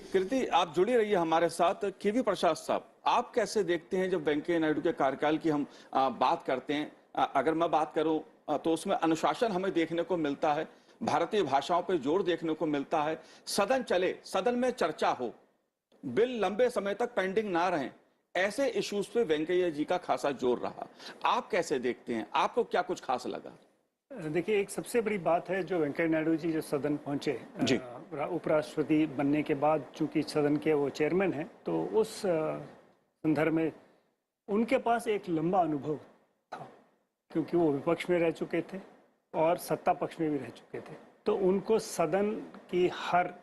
कृति, आप जुड़ी रहिए हमारे साथ। केवी प्रसाद साहब, आप कैसे देखते हैं जब वेंकैया नायडू के कार्यकाल की हम बात करते हैं? अगर मैं बात करूं तो उसमें अनुशासन हमें देखने को मिलता है, भारतीय भाषाओं पर जोर देखने को मिलता है, सदन चले, सदन में चर्चा हो, बिल लंबे समय तक पेंडिंग ना रहें, ऐसे इश्यूज पे वेंकैया जी का खासा जोर रहा। आप कैसे देखते हैं? आपको क्या कुछ खास लगा? देखिए, एक सबसे बड़ी बात है जो वेंकैया नायडू जी जो सदन पहुंचे उपराष्ट्रपति बनने के बाद, चूंकि सदन के वो चेयरमैन हैं, तो उस संदर्भ में उनके पास एक लंबा अनुभव था, क्योंकि वो विपक्ष में रह चुके थे और सत्ता पक्ष में भी रह चुके थे। तो उनको सदन की हर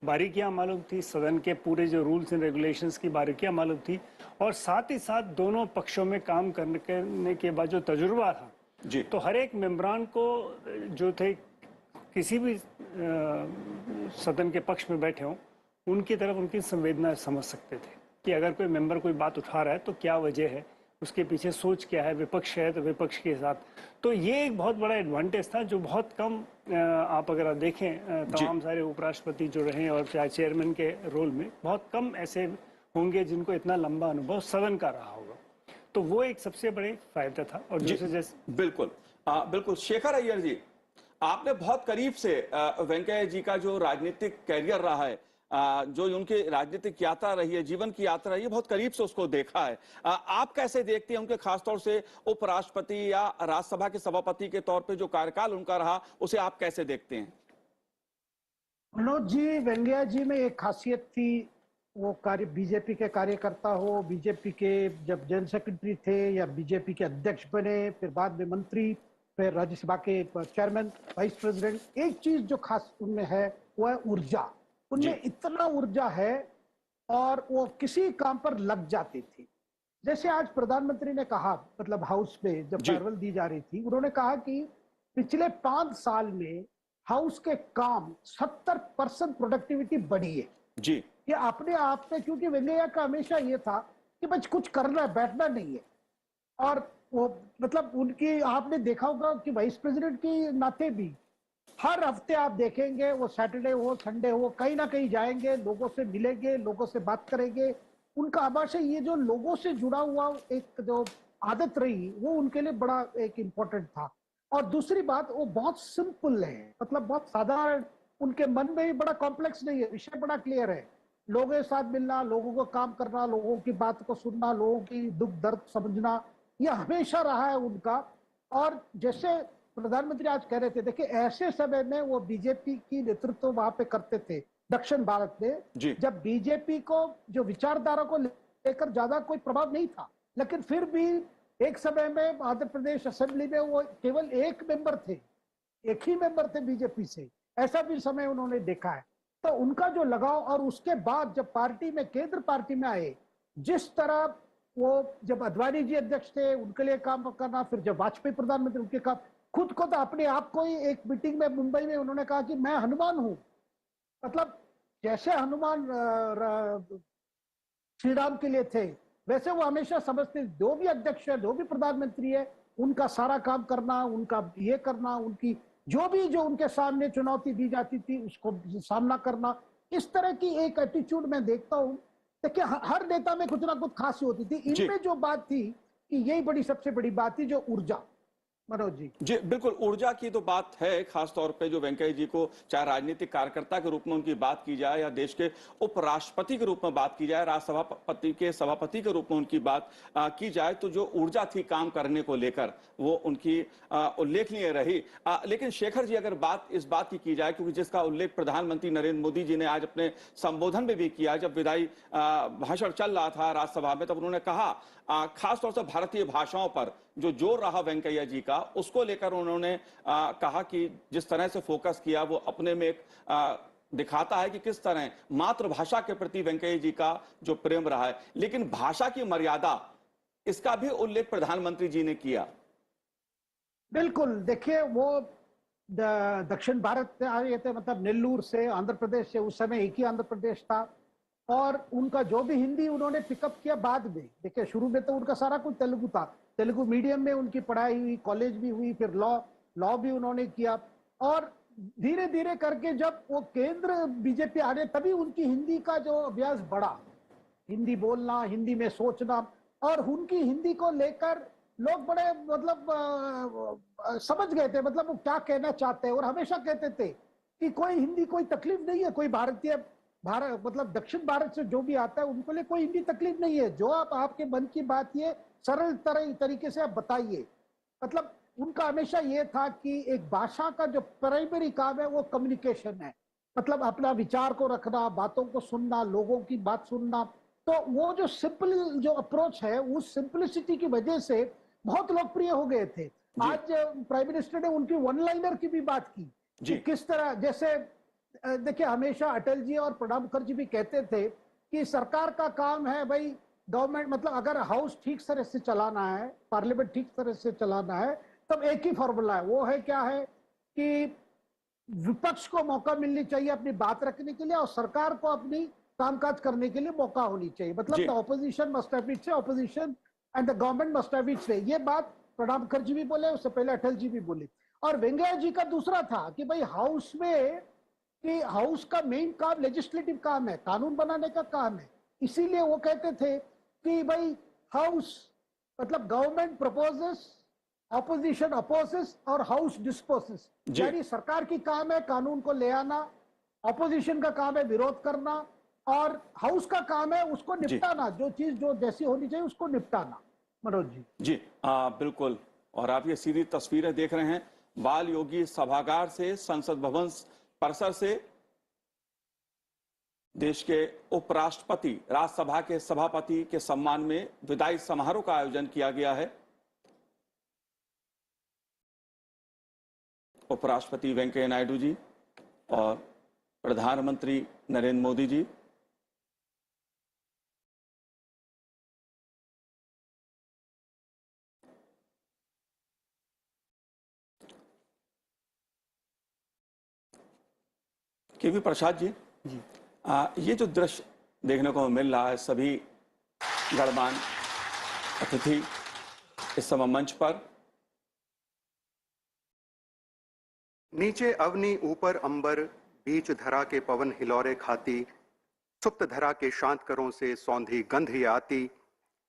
बारीकियां मालूम थी, सदन के पूरे जो रूल्स एंड रेगुलेशंस की बारीकियां मालूम थी, और साथ ही साथ दोनों पक्षों में काम करने के बाद जो तजुर्बा था जी, तो हर एक मेंबरान को जो थे, किसी भी सदन के पक्ष में बैठे हों, उनकी तरफ उनकी संवेदना समझ सकते थे कि अगर कोई मेंबर कोई बात उठा रहा है तो क्या वजह है, उसके पीछे सोच क्या है, विपक्ष है तो विपक्ष के साथ। तो ये एक बहुत बड़ा एडवांटेज था जो बहुत कम आप अगर देखें तमाम सारे उपराष्ट्रपति जो रहे और चाहे चेयरमैन के रोल में, बहुत कम ऐसे होंगे जिनको इतना लंबा अनुभव सदन का रहा होगा। तो वो एक सबसे बड़े फायदा था। और जैसे बिल्कुल बिल्कुल शेखर अय्यर जी, आपने बहुत करीब से वेंकैया जी का जो राजनीतिक कैरियर रहा है, जो उनकी राजनीतिक यात्रा रही है, जीवन की यात्रा रही है, बहुत करीब से उसको देखा है। आप कैसे देखते हैं उनके खासतौर से उपराष्ट्रपति या राज्यसभा के सभापति के तौर पे जो कार्यकाल उनका रहा, उसे आप कैसे देखते हैं? मनोज जी, वेंकैया जी में एक खासियत थी, वो कार्य बीजेपी के कार्यकर्ता हो, बीजेपी के जब जनरल सेक्रेटरी थे या बीजेपी के अध्यक्ष बने, फिर बाद में मंत्री, फिर राज्यसभा के चेयरमैन, वाइस प्रेसिडेंट, एक चीज जो खास उनमें है वो है ऊर्जा। उनमें इतना ऊर्जा है और वो किसी काम पर लग जाती थी। जैसे आज प्रधानमंत्री ने कहा, मतलब हाउस में जब फेयरवेल दी जा रही थी, उन्होंने कहा कि पिछले 5 साल में हाउस के काम 70% प्रोडक्टिविटी बढ़ी है जी। ये अपने आप में, क्योंकि वेंकैया का हमेशा ये था कि बस कुछ करना है, बैठना नहीं है। और वो मतलब उनकी आपने देखा होगा कि वाइस प्रेसिडेंट की नाते भी हर हफ्ते आप देखेंगे, वो सैटरडे हो संडे हो, कहीं ना कहीं जाएंगे, लोगों से मिलेंगे, लोगों से बात करेंगे। उनका हमेशा ये जो लोगों से जुड़ा हुआ एक जो आदत रही, वो उनके लिए बड़ा एक इम्पोर्टेंट था। और दूसरी बात, वो बहुत सिंपल है, मतलब बहुत साधारण, उनके मन में भी बड़ा कॉम्प्लेक्स नहीं है, विषय बड़ा क्लियर है। लोगों के साथ मिलना, लोगों को काम करना, लोगों की बात को सुनना, लोगों की दुख दर्द समझना, यह हमेशा रहा है उनका। और जैसे प्रधानमंत्री आज कह रहे थे, देखिए ऐसे समय में वो बीजेपी की नेतृत्व वहां पे करते थे दक्षिण भारत में, जब बीजेपी को जो विचारधारा को लेकर ज्यादा कोई प्रभाव नहीं था, लेकिन फिर भी एक समय में आंध्र प्रदेश असेंबली में वो केवल एक मेंबर थे, एक ही मेंबर थे बीजेपी से, ऐसा भी समय उन्होंने देखा है। तो उनका जो लगाव, और उसके बाद जब पार्टी में, केंद्र पार्टी में आए, जिस तरह वो जब अद्वानी जी अध्यक्ष थे उनके लिए काम करना, फिर जब वाजपेयी प्रधानमंत्री उनके काम, खुद को तो अपने आप को ही एक मीटिंग में मुंबई में उन्होंने कहा कि मैं हनुमान हूं। मतलब जैसे हनुमान श्री राम के लिए थे, वैसे वो हमेशा समझते, जो भी अध्यक्ष है, जो भी प्रधानमंत्री है, उनका सारा काम करना, उनका ये करना, उनकी जो उनके सामने चुनौती दी जाती थी उसको सामना करना, इस तरह की एक एटीट्यूड मैं देखता हूं। देखिए हर नेता में कुछ ना कुछ खासी होती थी, इनमें जो बात थी कि यही बड़ी सबसे बड़ी बात थी, जो ऊर्जा। मनोज जी बिल्कुल, ऊर्जा की तो बात है, खासतौर पे जो वेंकैया जी को चाहे राजनीतिक कार्यकर्ता के रूप में उनकी बात की जाए या देश के उपराष्ट्रपति के रूप में बात की जाए, राज्यसभा के सभापति के रूप में उनकी बात की जाए, तो जो ऊर्जा थी काम करने को लेकर वो उनकी उल्लेखनीय रही। लेकिन शेखर जी, अगर इस बात की जाए, क्योंकि जिसका उल्लेख प्रधानमंत्री नरेंद्र मोदी जी ने आज अपने संबोधन में भी किया, जब विदाई भाषण चल रहा था राज्यसभा में, तब उन्होंने कहा खासतौर से भारतीय भाषाओं पर जो जोर रहा वेंकैया जी का, उसको लेकर उन्होंने कहा कि जिस तरह से फोकस किया वो अपने में एक दिखाता है कि किस तरह मातृभाषा के प्रति वेंकैया जी का जो प्रेम रहा है। लेकिन भाषा की मर्यादा, इसका भी उल्लेख प्रधानमंत्री जी ने किया। बिल्कुल, देखिए वो दक्षिण भारत से आए थे, मतलब नेल्लूर से, आंध्र प्रदेश से, उस समय एक ही आंध्र प्रदेश था, और उनका जो भी हिंदी उन्होंने पिकअप किया बाद में। देखिए शुरू में तो उनका सारा कुछ तेलुगु था, तेलुगु मीडियम में उनकी पढ़ाई हुई, कॉलेज भी हुई, फिर लॉ भी उन्होंने किया। और धीरे धीरे करके जब वो केंद्र बीजेपी आने तभी उनकी हिंदी का जो अभ्यास बढ़ा, हिंदी बोलना, हिंदी में सोचना, और उनकी हिंदी को लेकर लोग बड़े मतलब समझ गए थे, मतलब वो क्या कहना चाहते हैं। और हमेशा कहते थे कि कोई हिंदी कोई तकलीफ नहीं है, कोई भारतीय भारत मतलब दक्षिण भारत से जो भी आता है उनको लिए कोई हिंदी तकलीफ नहीं है, जो आप आपके मन की बात ये सरल तरीके से आप बताइए। मतलब उनका हमेशा ये था कि एक भाषा का जो प्राइमरी काम है वो कम्युनिकेशन है, मतलब अपना विचार को रखना, बातों को सुनना, लोगों की बात सुनना। तो वो जो सिंपल जो अप्रोच है, उस सिंपलिसिटी की वजह से बहुत लोकप्रिय हो गए थे। आज प्राइम मिनिस्टर ने उनकी वन लाइनर की भी बात की कि किस तरह, जैसे देखिए हमेशा अटल जी और प्रणब मुखर्जी भी कहते थे कि सरकार का काम है भाई, गवर्नमेंट मतलब अगर हाउस ठीक तरह से चलाना है, पार्लियामेंट ठीक तरह से चलाना है, तब एक ही फॉर्मूला है, वो है क्या है कि विपक्ष को मौका मिलनी चाहिए अपनी बात रखने के लिए और सरकार को अपनी कामकाज करने के लिए मौका होनी चाहिए। मतलब the opposition must have it's opposition and the government must have it's. ये बात प्रणब मुखर्जी भी बोले, उससे पहले अटल जी भी बोले। और वेंकैया जी का दूसरा था कि भाई हाउस में, कि हाउस का मेन काम लेजिस्लेटिव काम है, कानून बनाने का काम है। इसीलिए वो कहते थे कि भाई हाउस मतलब गवर्नमेंट प्रपोजेस, ऑपोजिशन अपोजेस और हाउस डिस्पोजेस। यानी सरकार की काम है कानून को ले आना, ऑपोजिशन का काम है विरोध करना, और हाउस का काम है उसको निपटाना, जो चीज जो जैसी होनी चाहिए उसको निपटाना। मनोज जी। बिल्कुल। और आप ये सीधी तस्वीरें देख रहे हैं बाल योगी सभागार से, संसद भवन परिसर से देश के उपराष्ट्रपति, राज्यसभा के सभापति के सम्मान में विदाई समारोह का आयोजन किया गया है। उपराष्ट्रपति वेंकैया नायडू जी और प्रधानमंत्री नरेंद्र मोदी जी। केवी प्रसाद जी, ये जो दृश्य देखने को मिल रहा है, सभी गणमान्य अतिथि इस समय मंच पर, नीचे अवनी ऊपर अंबर, बीच धरा के पवन हिलौरे खाती, सुप्त धरा के शांत करों से सौंधी गंध ये आती,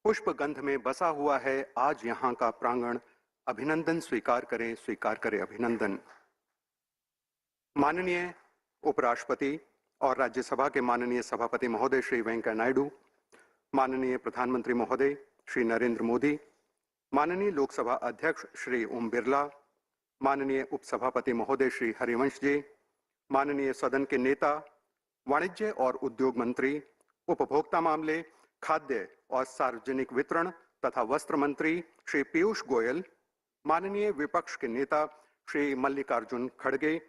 पुष्प गंध में बसा हुआ है आज यहाँ का प्रांगण, अभिनंदन स्वीकार करे अभिनंदन। माननीय उपराष्ट्रपति और राज्यसभा के माननीय सभापति महोदय श्री वेंकैया नायडू, माननीय प्रधानमंत्री महोदय श्री नरेंद्र मोदी, माननीय लोकसभा अध्यक्ष श्री ओम बिरला, माननीय उपसभापति महोदय श्री हरिवंश जी, माननीय सदन के नेता, वाणिज्य और उद्योग मंत्री, उपभोक्ता मामले, खाद्य और सार्वजनिक वितरण तथा वस्त्र मंत्री श्री पीयूष गोयल, माननीय विपक्ष के नेता श्री मल्लिकार्जुन खड़गे,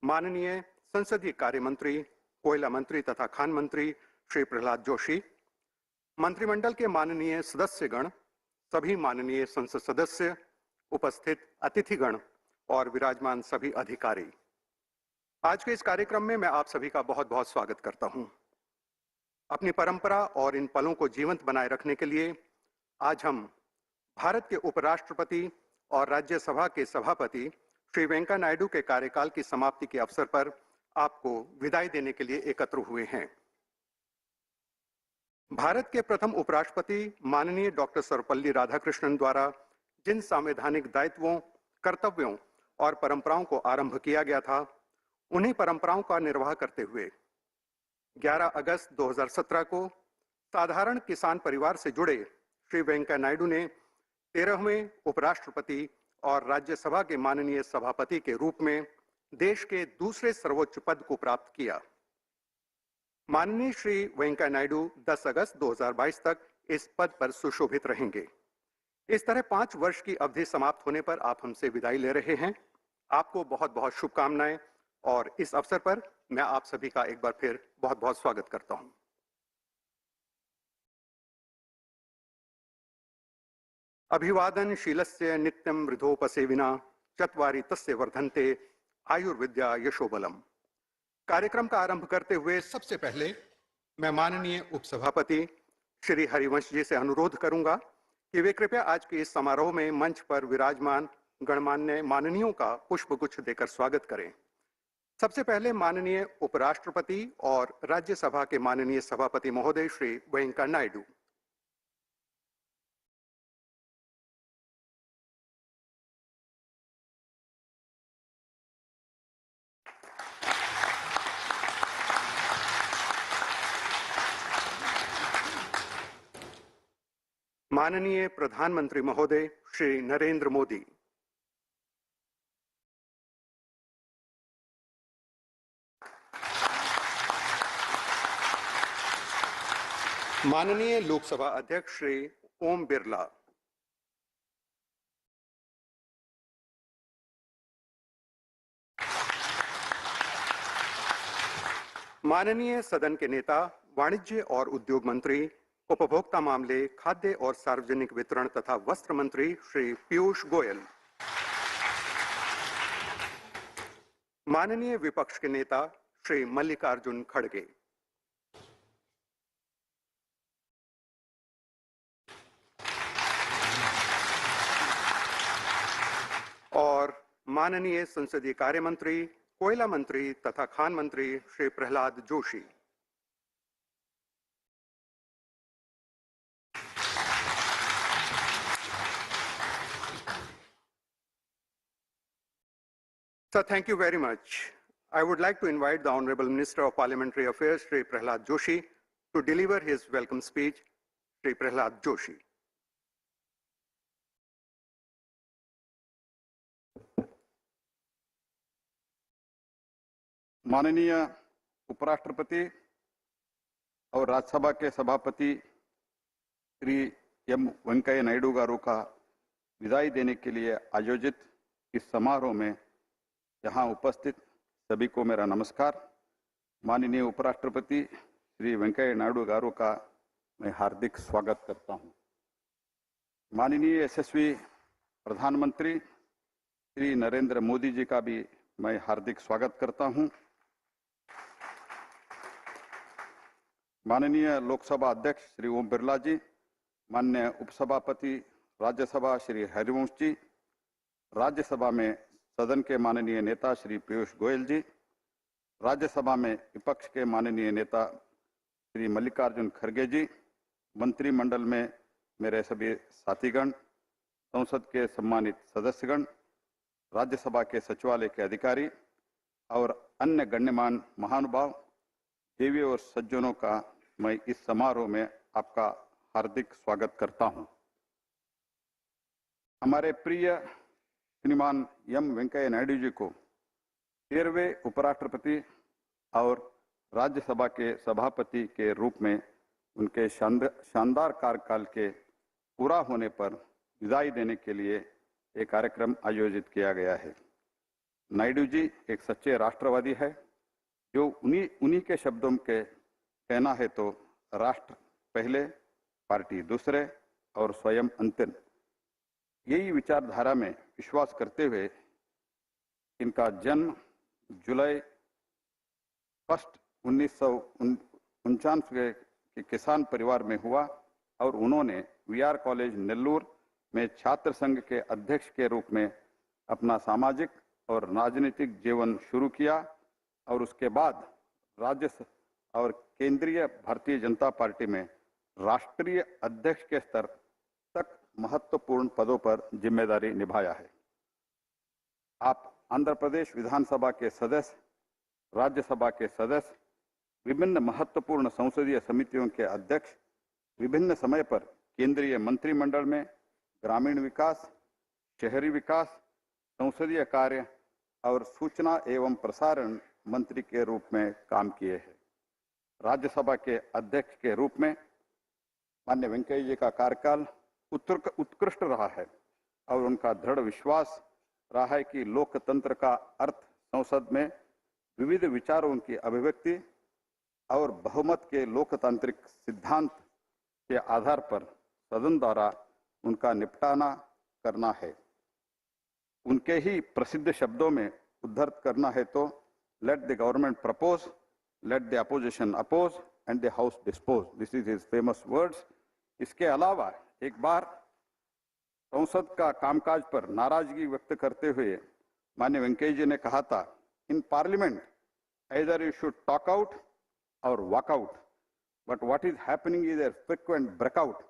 माननीय संसदीय कार्य मंत्री, कोयला मंत्री तथा खान मंत्री श्री प्रहलाद जोशी, मंत्रिमंडल के माननीय सदस्यगण, सभी माननीय संसद सदस्य, उपस्थित अतिथिगण और विराजमान सभी अधिकारी, आज के इस कार्यक्रम में मैं आप सभी का बहुत बहुत स्वागत करता हूं। अपनी परंपरा और इन पलों को जीवंत बनाए रखने के लिए आज हम भारत के उपराष्ट्रपति और राज्यसभा के सभापति श्री वेंकैया नायडू के कार्यकाल की समाप्ति के अवसर पर आपको विदाई देने के लिए एकत्र हुए हैं। भारत के प्रथम उपराष्ट्रपति माननीय डॉक्टर सर्वपल्ली राधाकृष्णन द्वारा जिन संवैधानिक दायित्वों, कर्तव्यों और परंपराओं को आरंभ किया गया था, उन्हीं परंपराओं का निर्वाह करते हुए 11 अगस्त 2017 को साधारण किसान परिवार से जुड़े श्री वेंकैया नायडू ने 13वें उपराष्ट्रपति और राज्यसभा के माननीय सभापति के रूप में देश के दूसरे सर्वोच्च पद को प्राप्त किया। माननीय श्री वेंकैया नायडू 10 अगस्त 2022 तक इस पद पर सुशोभित रहेंगे। इस तरह 5 वर्ष की अवधि समाप्त होने पर आप हमसे विदाई ले रहे हैं। आपको बहुत बहुत शुभकामनाएं और इस अवसर पर मैं आप सभी का एक बार फिर बहुत बहुत स्वागत करता हूं। अभिवादन शीलस्य नित्यं मृधोपसेविना चत्वारि तस्य वर्धन्ते आयुर्विद्या यशोबलम। कार्यक्रम का आरंभ करते हुए सबसे पहले मैं माननीय उपसभापति श्री हरिवंश जी से अनुरोध करूंगा कि वे कृपया आज के इस समारोह में मंच पर विराजमान गणमान्य माननीयों का पुष्पगुच्छ देकर स्वागत करें। सबसे पहले माननीय उपराष्ट्रपति और राज्यसभा के माननीय सभापति महोदय श्री वेंकैया नायडू। माननीय प्रधानमंत्री महोदय श्री नरेंद्र मोदी। माननीय लोकसभा अध्यक्ष श्री ओम बिरला। माननीय सदन के नेता वाणिज्य और उद्योग मंत्री, उपभोक्ता मामले, खाद्य और सार्वजनिक वितरण तथा वस्त्र मंत्री श्री पीयूष गोयल। माननीय विपक्ष के नेता श्री मल्लिकार्जुन खड़गे। और माननीय संसदीय कार्य मंत्री, कोयला मंत्री तथा खान मंत्री Shri Prahlad Joshi. Sir, thank you very much. I would like to invite the Honorable Minister of Parliamentary Affairs, Shri Prahlad Joshi, to deliver his welcome speech. Shri Prahlad Joshi. माननीय उपराष्ट्रपति और राज्यसभा के सभापति श्री एम वेंकैया नायडू गारू का विदाई देने के लिए आयोजित इस समारोह में यहाँ उपस्थित सभी को मेरा नमस्कार। माननीय उपराष्ट्रपति श्री वेंकैया नायडू गारू का मैं हार्दिक स्वागत करता हूँ। माननीय यशस्वी प्रधानमंत्री श्री नरेंद्र मोदी जी का भी मैं हार्दिक स्वागत करता हूँ। माननीय लोकसभा अध्यक्ष श्री ओम बिरला जी, माननीय उपसभापति राज्यसभा श्री हरिवंश जी, राज्यसभा में सदन के माननीय नेता श्री पीयूष गोयल जी, राज्यसभा में विपक्ष के माननीय नेता श्री मल्लिकार्जुन खड़गे जी, मंत्रिमंडल में मेरे सभी साथीगण, संसद के सम्मानित सदस्यगण, राज्यसभा के सचिवालय के अधिकारी और अन्य गण्यमान्य महानुभाव, देवी और सज्जनों का मैं इस समारोह में आपका हार्दिक स्वागत करता हूं। हमारे प्रिय श्रीमान एम वेंकैया नायडू जी को 13वें उपराष्ट्रपति और राज्यसभा के सभापति के रूप में उनके शानदार कार्यकाल के पूरा होने पर विदाई देने के लिए एक कार्यक्रम आयोजित किया गया है। नायडू जी एक सच्चे राष्ट्रवादी है, जो उन्हीं के शब्दों के कहना है तो राष्ट्र पहले, पार्टी दूसरे और स्वयं अंतिम, यही विचारधारा में विश्वास करते हुए इनका जन्म जुलाई 1 1949 के किसान परिवार में हुआ और उन्होंने वीआर कॉलेज नेल्लूर में छात्र संघ के अध्यक्ष के रूप में अपना सामाजिक और राजनीतिक जीवन शुरू किया और उसके बाद राज्य और केंद्रीय भारतीय जनता पार्टी में राष्ट्रीय अध्यक्ष के स्तर तक महत्वपूर्ण पदों पर जिम्मेदारी निभाया है। आप आंध्र प्रदेश विधानसभा के सदस्य, राज्यसभा के सदस्य, विभिन्न महत्वपूर्ण संसदीय समितियों के अध्यक्ष, विभिन्न समय पर केंद्रीय मंत्रिमंडल में ग्रामीण विकास, शहरी विकास, संसदीय कार्य और सूचना एवं प्रसारण मंत्री के रूप में काम किए हैं। राज्यसभा के अध्यक्ष के रूप में माननीय वेंकैया जी का कार्यकाल उत्कृष्ट रहा है और उनका दृढ़ विश्वास रहा है कि लोकतंत्र का अर्थ संसद में विविध विचारों की अभिव्यक्ति और बहुमत के लोकतांत्रिक सिद्धांत के आधार पर सदन द्वारा उनका निपटाना करना है। उनके ही प्रसिद्ध शब्दों में उद्धृत करना है तो let the government propose, let the opposition oppose and the house dispose. This is his famous words. इसके अलावा एक बार संसद का कामकाज पर नाराजगी व्यक्त करते हुए माननीय वेंकैया जी ने कहा था In Parliament, either you should talk out or walk out. But what is happening is a frequent breakout.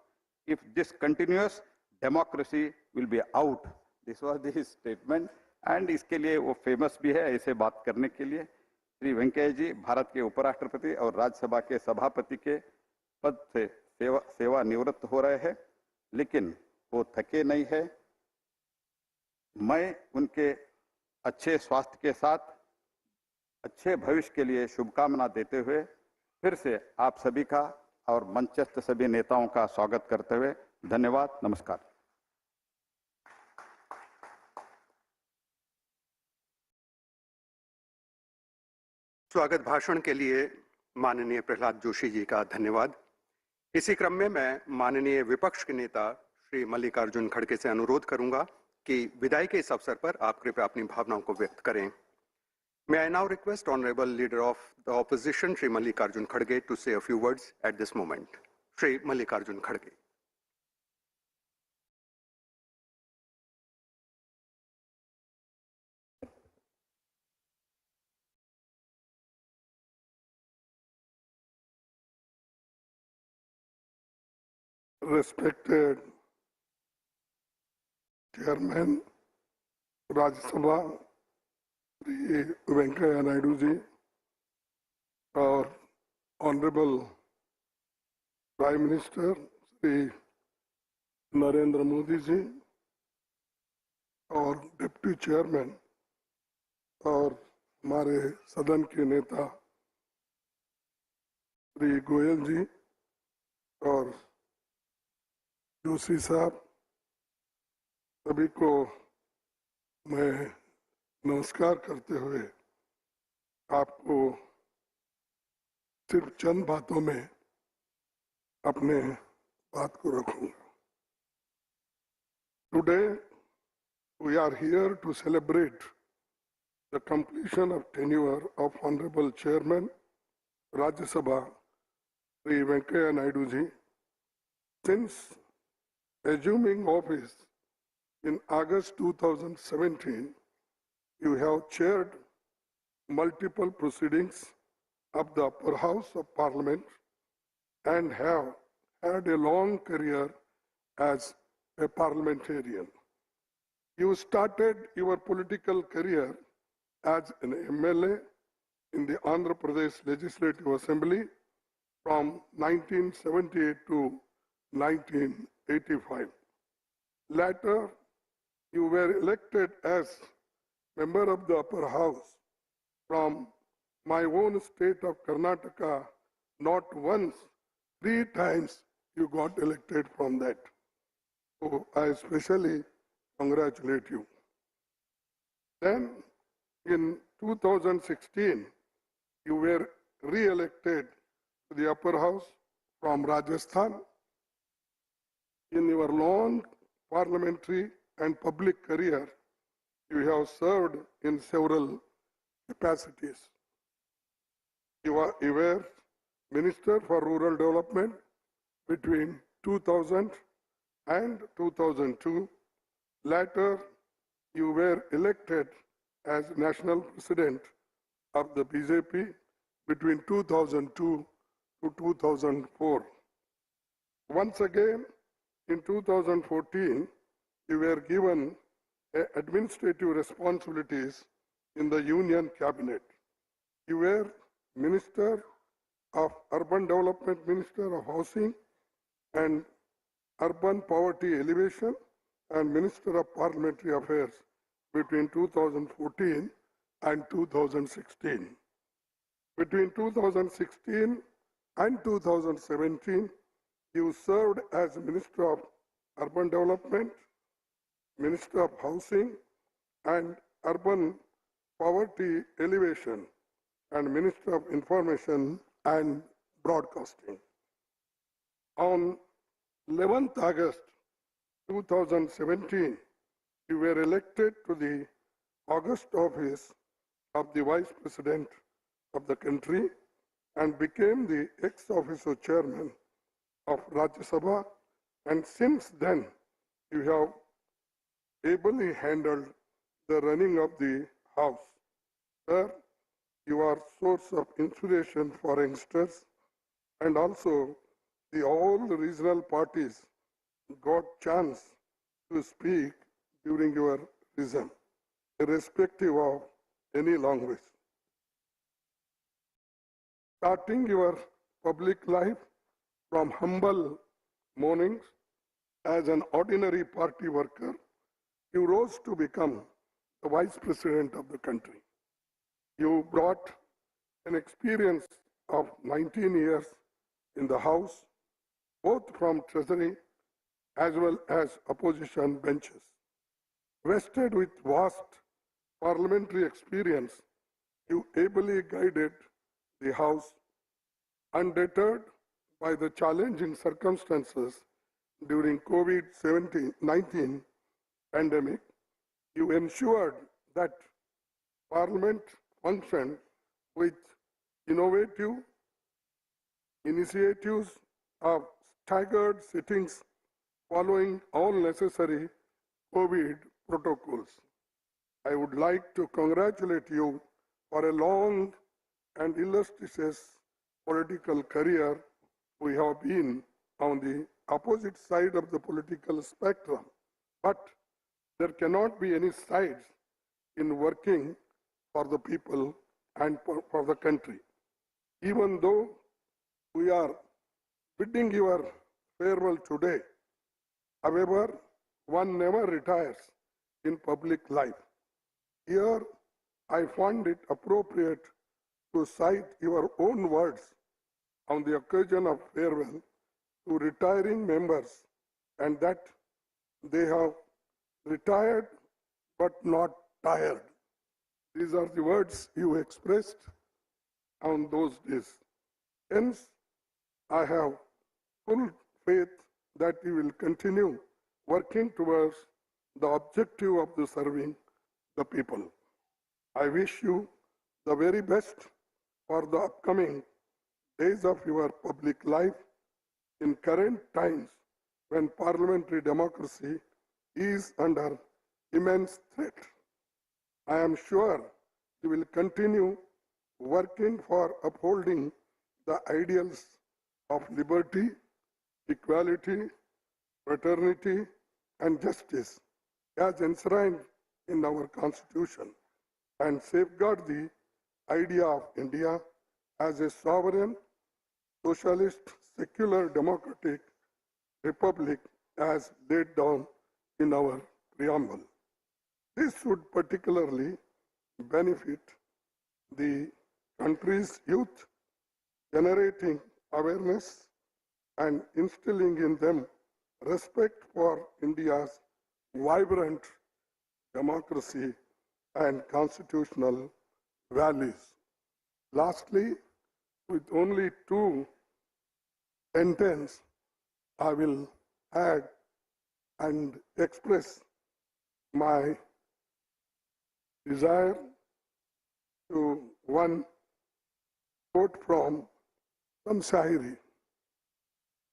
If this continues, democracy will be out. This was his statement, and इसके लिए वो फेमस भी है ऐसे बात करने के लिए. श्री वेंकैया जी भारत के उपराष्ट्रपति और राज्यसभा के सभापति के पद से सेवा निवृत्त हो रहे हैं, लेकिन वो थके नहीं है. मैं उनके अच्छे स्वास्थ्य के साथ अच्छे भविष्य के लिए शुभकामना देते हुए फिर से आप सभी का और मंचस्थ सभी नेताओं का स्वागत करते हुए धन्यवाद, नमस्कार. स्वागत भाषण के लिए माननीय प्रहलाद जोशी जी का धन्यवाद. इसी क्रम में मैं माननीय विपक्ष के नेता श्री मल्लिकार्जुन खड़गे से अनुरोध करूंगा कि विदाई के इस अवसर पर आप कृपया अपनी भावनाओं को व्यक्त करें. May I now request Honorable Leader of the Opposition, Shri Mallikarjun Kharge, to say a few words at this moment. Shri Mallikarjun Kharge. Respected Chairman, Rajya Sabha, Shri Venkaiah Nadu ji, और Honorable Prime Minister Shri Narendra Modi ji, और deputy chairman और हमारे सदन के नेता श्री गोयल जी और जोशी साहब, सभी को मैं नमस्कार करते हुए आपको सिर्फ चंद बातों में अपने बात को रखूंगा. Today we are here to celebrate the completion of tenure of Honorable Chairman Rajya Sabha Shri Venkaiah Naidu ji. Since assuming office in August 2017, you have chaired multiple proceedings of the upper house of Parliament and have had a long career as a parliamentarian. You started your political career as an MLA in the Andhra Pradesh Legislative Assembly from 1978 to 1985. Later, you were elected as member of the upper house from my own state of Karnataka. Not once, 3 times you got elected from that. So I especially congratulate you. Then in 2016, you were re-elected to the upper house from Rajasthan. In your long parliamentary and public career, you have served in several capacities. You were Minister for Rural Development between 2000 and 2002. Later, you were elected as National President of the BJP between 2002 to 2004. Once again, in 2014, you were given administrative responsibilities in the Union Cabinet. You were Minister of Urban Development, Minister of Housing and Urban Poverty Alleviation, and Minister of Parliamentary Affairs between 2014 and 2016. Between 2016 and 2017, you served as Minister of Urban Development, Minister of Housing and Urban Poverty Alleviation, and Minister of Information and Broadcasting. On 11th August 2017, you were elected to the August office of the Vice President of the country and became the ex-officio chairman of Rajya Sabha, and since then you have ably handled the running of the House. Sir, you are source of inspiration for youngsters, and also all the regional parties got chance to speak during your region, irrespective of any language. Starting your public life from humble mornings as an ordinary party worker, you rose to become the Vice President of the country. You brought an experience of 19 years in the House, both from Treasury as well as opposition benches. Vested with vast parliamentary experience, you ably guided the House. Undeterred by the challenging circumstances during COVID-19 pandemic, you ensured that Parliament functioned with innovative initiatives of staggered sittings following all necessary COVID protocols. I would like to congratulate you for a long and illustrious political career. We have been on the opposite side of the political spectrum, but there cannot be any sides in working for the people and for the country. Even though we are bidding your farewell today, however, one never retires in public life. Here, I find it appropriate to cite your own words on the occasion of farewell to retiring members, and that they have retired but not tired. These are the words you expressed on those days. Hence, I have full faith that you will continue working towards the objective of the serving the people. I wish you the very best for the upcoming days of your public life in current times when parliamentary democracy is under immense threat. I am sure you will continue working for upholding the ideals of liberty, equality, fraternity, and justice as enshrined in our Constitution, and safeguard the idea of India as a sovereign, socialist, secular, democratic republic as laid down in our preamble. This would particularly benefit the country's youth, generating awareness and instilling in them respect for India's vibrant democracy and constitutional values. Lastly, with only 2 sentences, I will add and express my desire to one quote from some शायरी.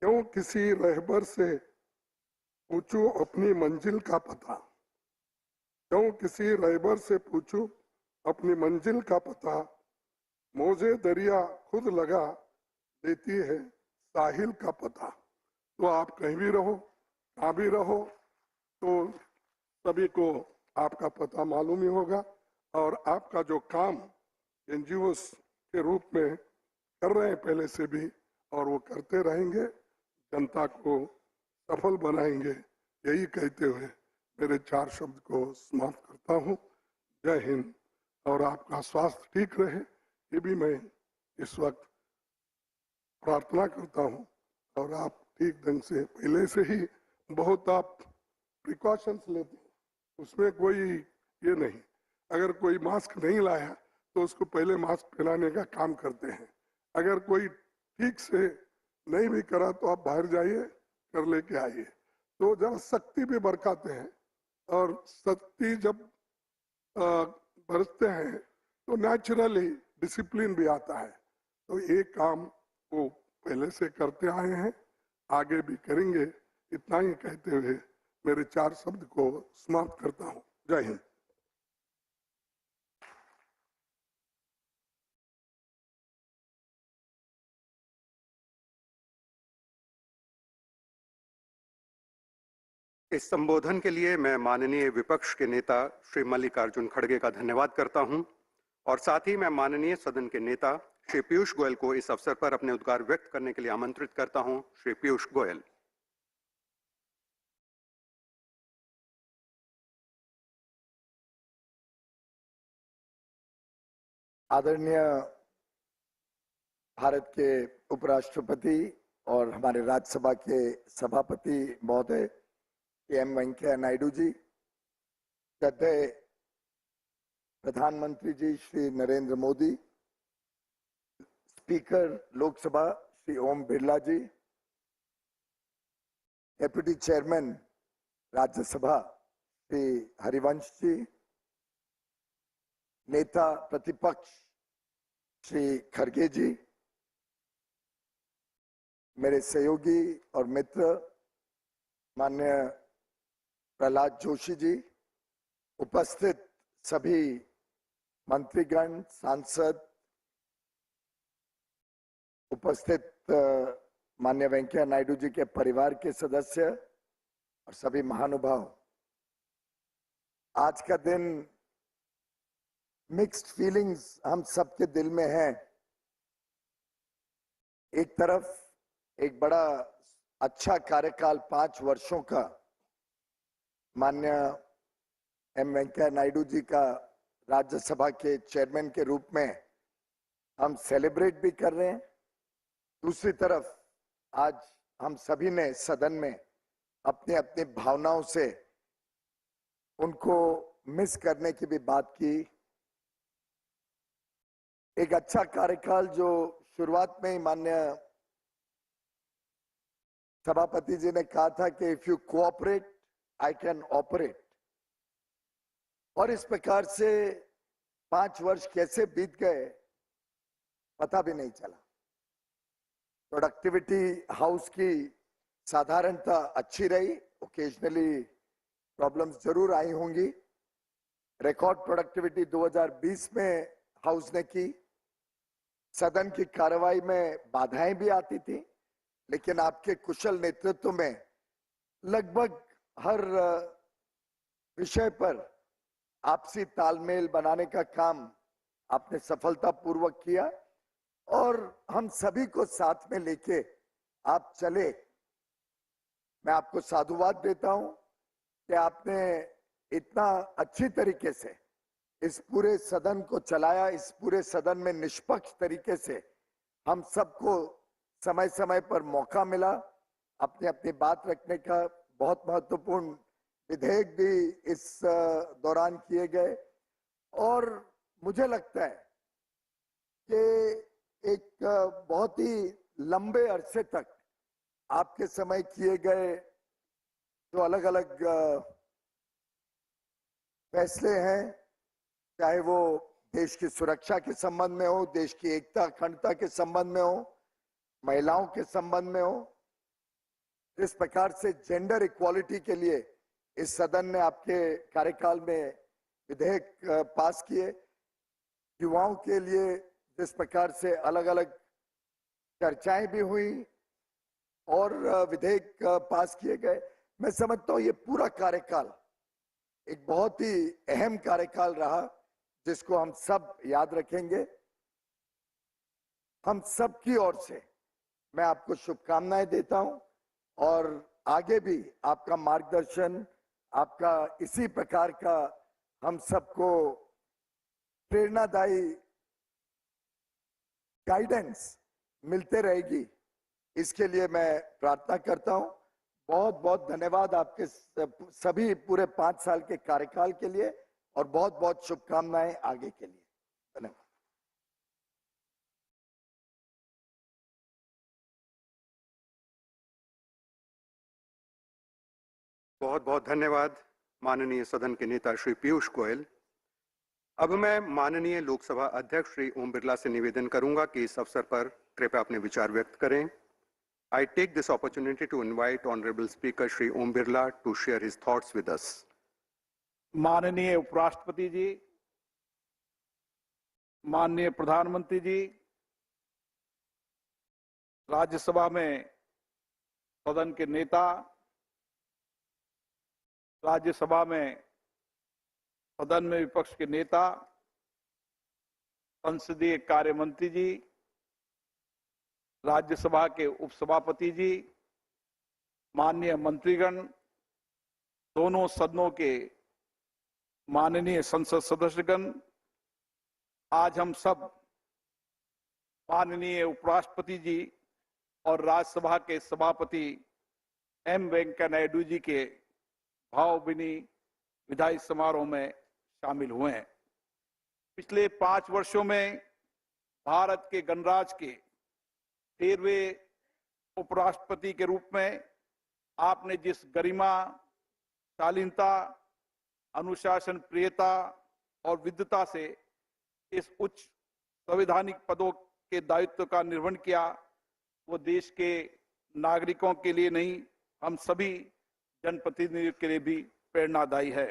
क्यों किसी रहबर से पूछूं अपनी मंजिल का पता, क्यों किसी रहबर से पूछूं अपनी मंजिल का पता, मौजे दरिया खुद लगा देती है साहिल का पता। तो आप कहीं भी रहो, कहाँ भी रहो, तो सभी को आपका पता मालूम ही होगा, और आपका जो काम NGOs के रूप में कर रहे हैं पहले से भी, और वो करते रहेंगे, जनता को सफल बनाएंगे, यही कहते हुए मेरे 4 शब्द को समाप्त करता हूँ। जय हिंद, और आपका स्वास्थ्य ठीक रहे, ये भी मैं इस वक्त प्रार्थना करता हूँ, और आप ठीक ढंग से पहले से ही बहुत आप प्रिकॉशंस लेते हैं, उसमें कोई ये नहीं। अगर कोई मास्क नहीं लाया तो उसको पहले मास्क पहनाने का काम करते हैं। अगर कोई ठीक से नहीं भी करा तो आप बाहर जाइए, कर लेके आइए। तो जब सख्ती भी बरकाते हैं, और सख्ती जब बरतते हैं तो नेचुरली डिसिप्लिन भी आता है। तो ये काम वो पहले से करते आए हैं, आगे भी करेंगे। इतना ही कहते हुए मेरे 4 शब्द को समाप्त करता हूँ। जय हिंद। इस संबोधन के लिए मैं माननीय विपक्ष के नेता श्री मल्लिकार्जुन खड़गे का धन्यवाद करता हूं और साथ ही मैं माननीय सदन के नेता श्री पीयूष गोयल को इस अवसर पर अपने उद्गार व्यक्त करने के लिए आमंत्रित करता हूं। श्री पीयूष गोयल। आदरणीय भारत के उपराष्ट्रपति और हमारे राज्यसभा के सभापति महोदय एम वेंकैया नायडू जी, श्रद्धेय प्रधानमंत्री जी श्री नरेंद्र मोदी, स्पीकर लोकसभा श्री ओम बिरला जी, डेप्यूटी चेयरमैन राज्यसभा श्री हरिवंश जी, नेता प्रतिपक्ष श्री खड़गे जी, मेरे सहयोगी और मित्र माननीय प्रहलाद जोशी जी, उपस्थित सभी मंत्रीगण, सांसद, उपस्थित माननीय वेंकैया नायडू जी के परिवार के सदस्य और सभी महानुभाव, आज का दिन मिक्स्ड फीलिंग्स हम सबके दिल में है। एक तरफ एक बड़ा अच्छा कार्यकाल 5 वर्षों का माननीय एम वेंकैया नायडू जी का राज्यसभा के चेयरमैन के रूप में हम सेलिब्रेट भी कर रहे हैं। दूसरी तरफ आज हम सभी ने सदन में अपनी अपनी भावनाओं से उनको मिस करने की भी बात की। एक अच्छा कार्यकाल जो शुरुआत में ही माननीय सभापति जी ने कहा था कि if you cooperate I can operate, और इस प्रकार से 5 वर्ष कैसे बीत गए पता भी नहीं चला। प्रोडक्टिविटी हाउस की साधारणता अच्छी रही, ओकेजनली प्रॉब्लम्स जरूर आई होंगी। रिकॉर्ड प्रोडक्टिविटी 2020 में हाउस ने की। सदन की कार्रवाई में बाधाएं भी आती थी, लेकिन आपके कुशल नेतृत्व में लगभग हर विषय पर आपसी तालमेल बनाने का काम आपने सफलतापूर्वक किया और हम सभी को साथ में लेके आप चले। मैं आपको साधुवाद देता हूं कि आपने इतना अच्छी तरीके से इस पूरे सदन को चलाया। इस पूरे सदन में निष्पक्ष तरीके से हम सबको समय समय पर मौका मिला अपनी अपनी बात रखने का। बहुत महत्वपूर्ण विधेयक भी इस दौरान किए गए और मुझे लगता है कि एक बहुत ही लंबे अरसे तक आपके समय किए गए जो अलग अलग फैसले हैं, चाहे वो देश की सुरक्षा के संबंध में हो, देश की एकता अखंडता के संबंध में हो, महिलाओं के संबंध में हो, जिस प्रकार से जेंडर इक्वालिटी के लिए इस सदन ने आपके कार्यकाल में विधेयक पास किए, युवाओं के लिए जिस प्रकार से अलग अलग चर्चाएं भी हुई और विधेयक पास किए गए, मैं समझता हूं ये पूरा कार्यकाल एक बहुत ही अहम कार्यकाल रहा जिसको हम सब याद रखेंगे। हम सब की ओर से मैं आपको शुभकामनाएं देता हूं और आगे भी आपका मार्गदर्शन, आपका इसी प्रकार का हम सबको प्रेरणादायी गाइडेंस मिलते रहेगी, इसके लिए मैं प्रार्थना करता हूं। बहुत बहुत धन्यवाद आपके सभी पूरे 5 साल के कार्यकाल के लिए और बहुत बहुत शुभकामनाएं आगे के लिए। धन्यवाद। बहुत बहुत धन्यवाद माननीय सदन के नेता श्री पीयूष गोयल। अब मैं माननीय लोकसभा अध्यक्ष श्री ओम बिरला से निवेदन करूंगा कि इस अवसर पर कृपया अपने विचार व्यक्त करें। I take this opportunity to invite Honorable Speaker Shri Om Birla to share his thoughts with us. माननीय उपराष्ट्रपति जी, माननीय प्रधानमंत्री जी, राज्यसभा में सदन के नेता, राज्यसभा में सदन में विपक्ष के नेता, संसदीय कार्य मंत्री जी, राज्यसभा के उपसभापति जी, माननीय मंत्रीगण, दोनों सदनों के माननीय संसद सदस्यगण, आज हम सब माननीय उपराष्ट्रपति जी और राज्यसभा के सभापति एम वेंकैया नायडू जी के भावभीनी विदाई समारोह में शामिल हुए हैं। पिछले 5 वर्षों में भारत के गणराज्य के 13वें उपराष्ट्रपति के रूप में आपने जिस गरिमा, शालीनता, अनुशासन प्रियता और विद्वता से इस उच्च संवैधानिक पदों के दायित्व का निर्वहन किया, वो देश के नागरिकों के लिए नहीं, हम सभी जनप्रतिनिधियों के लिए भी प्रेरणादायी है।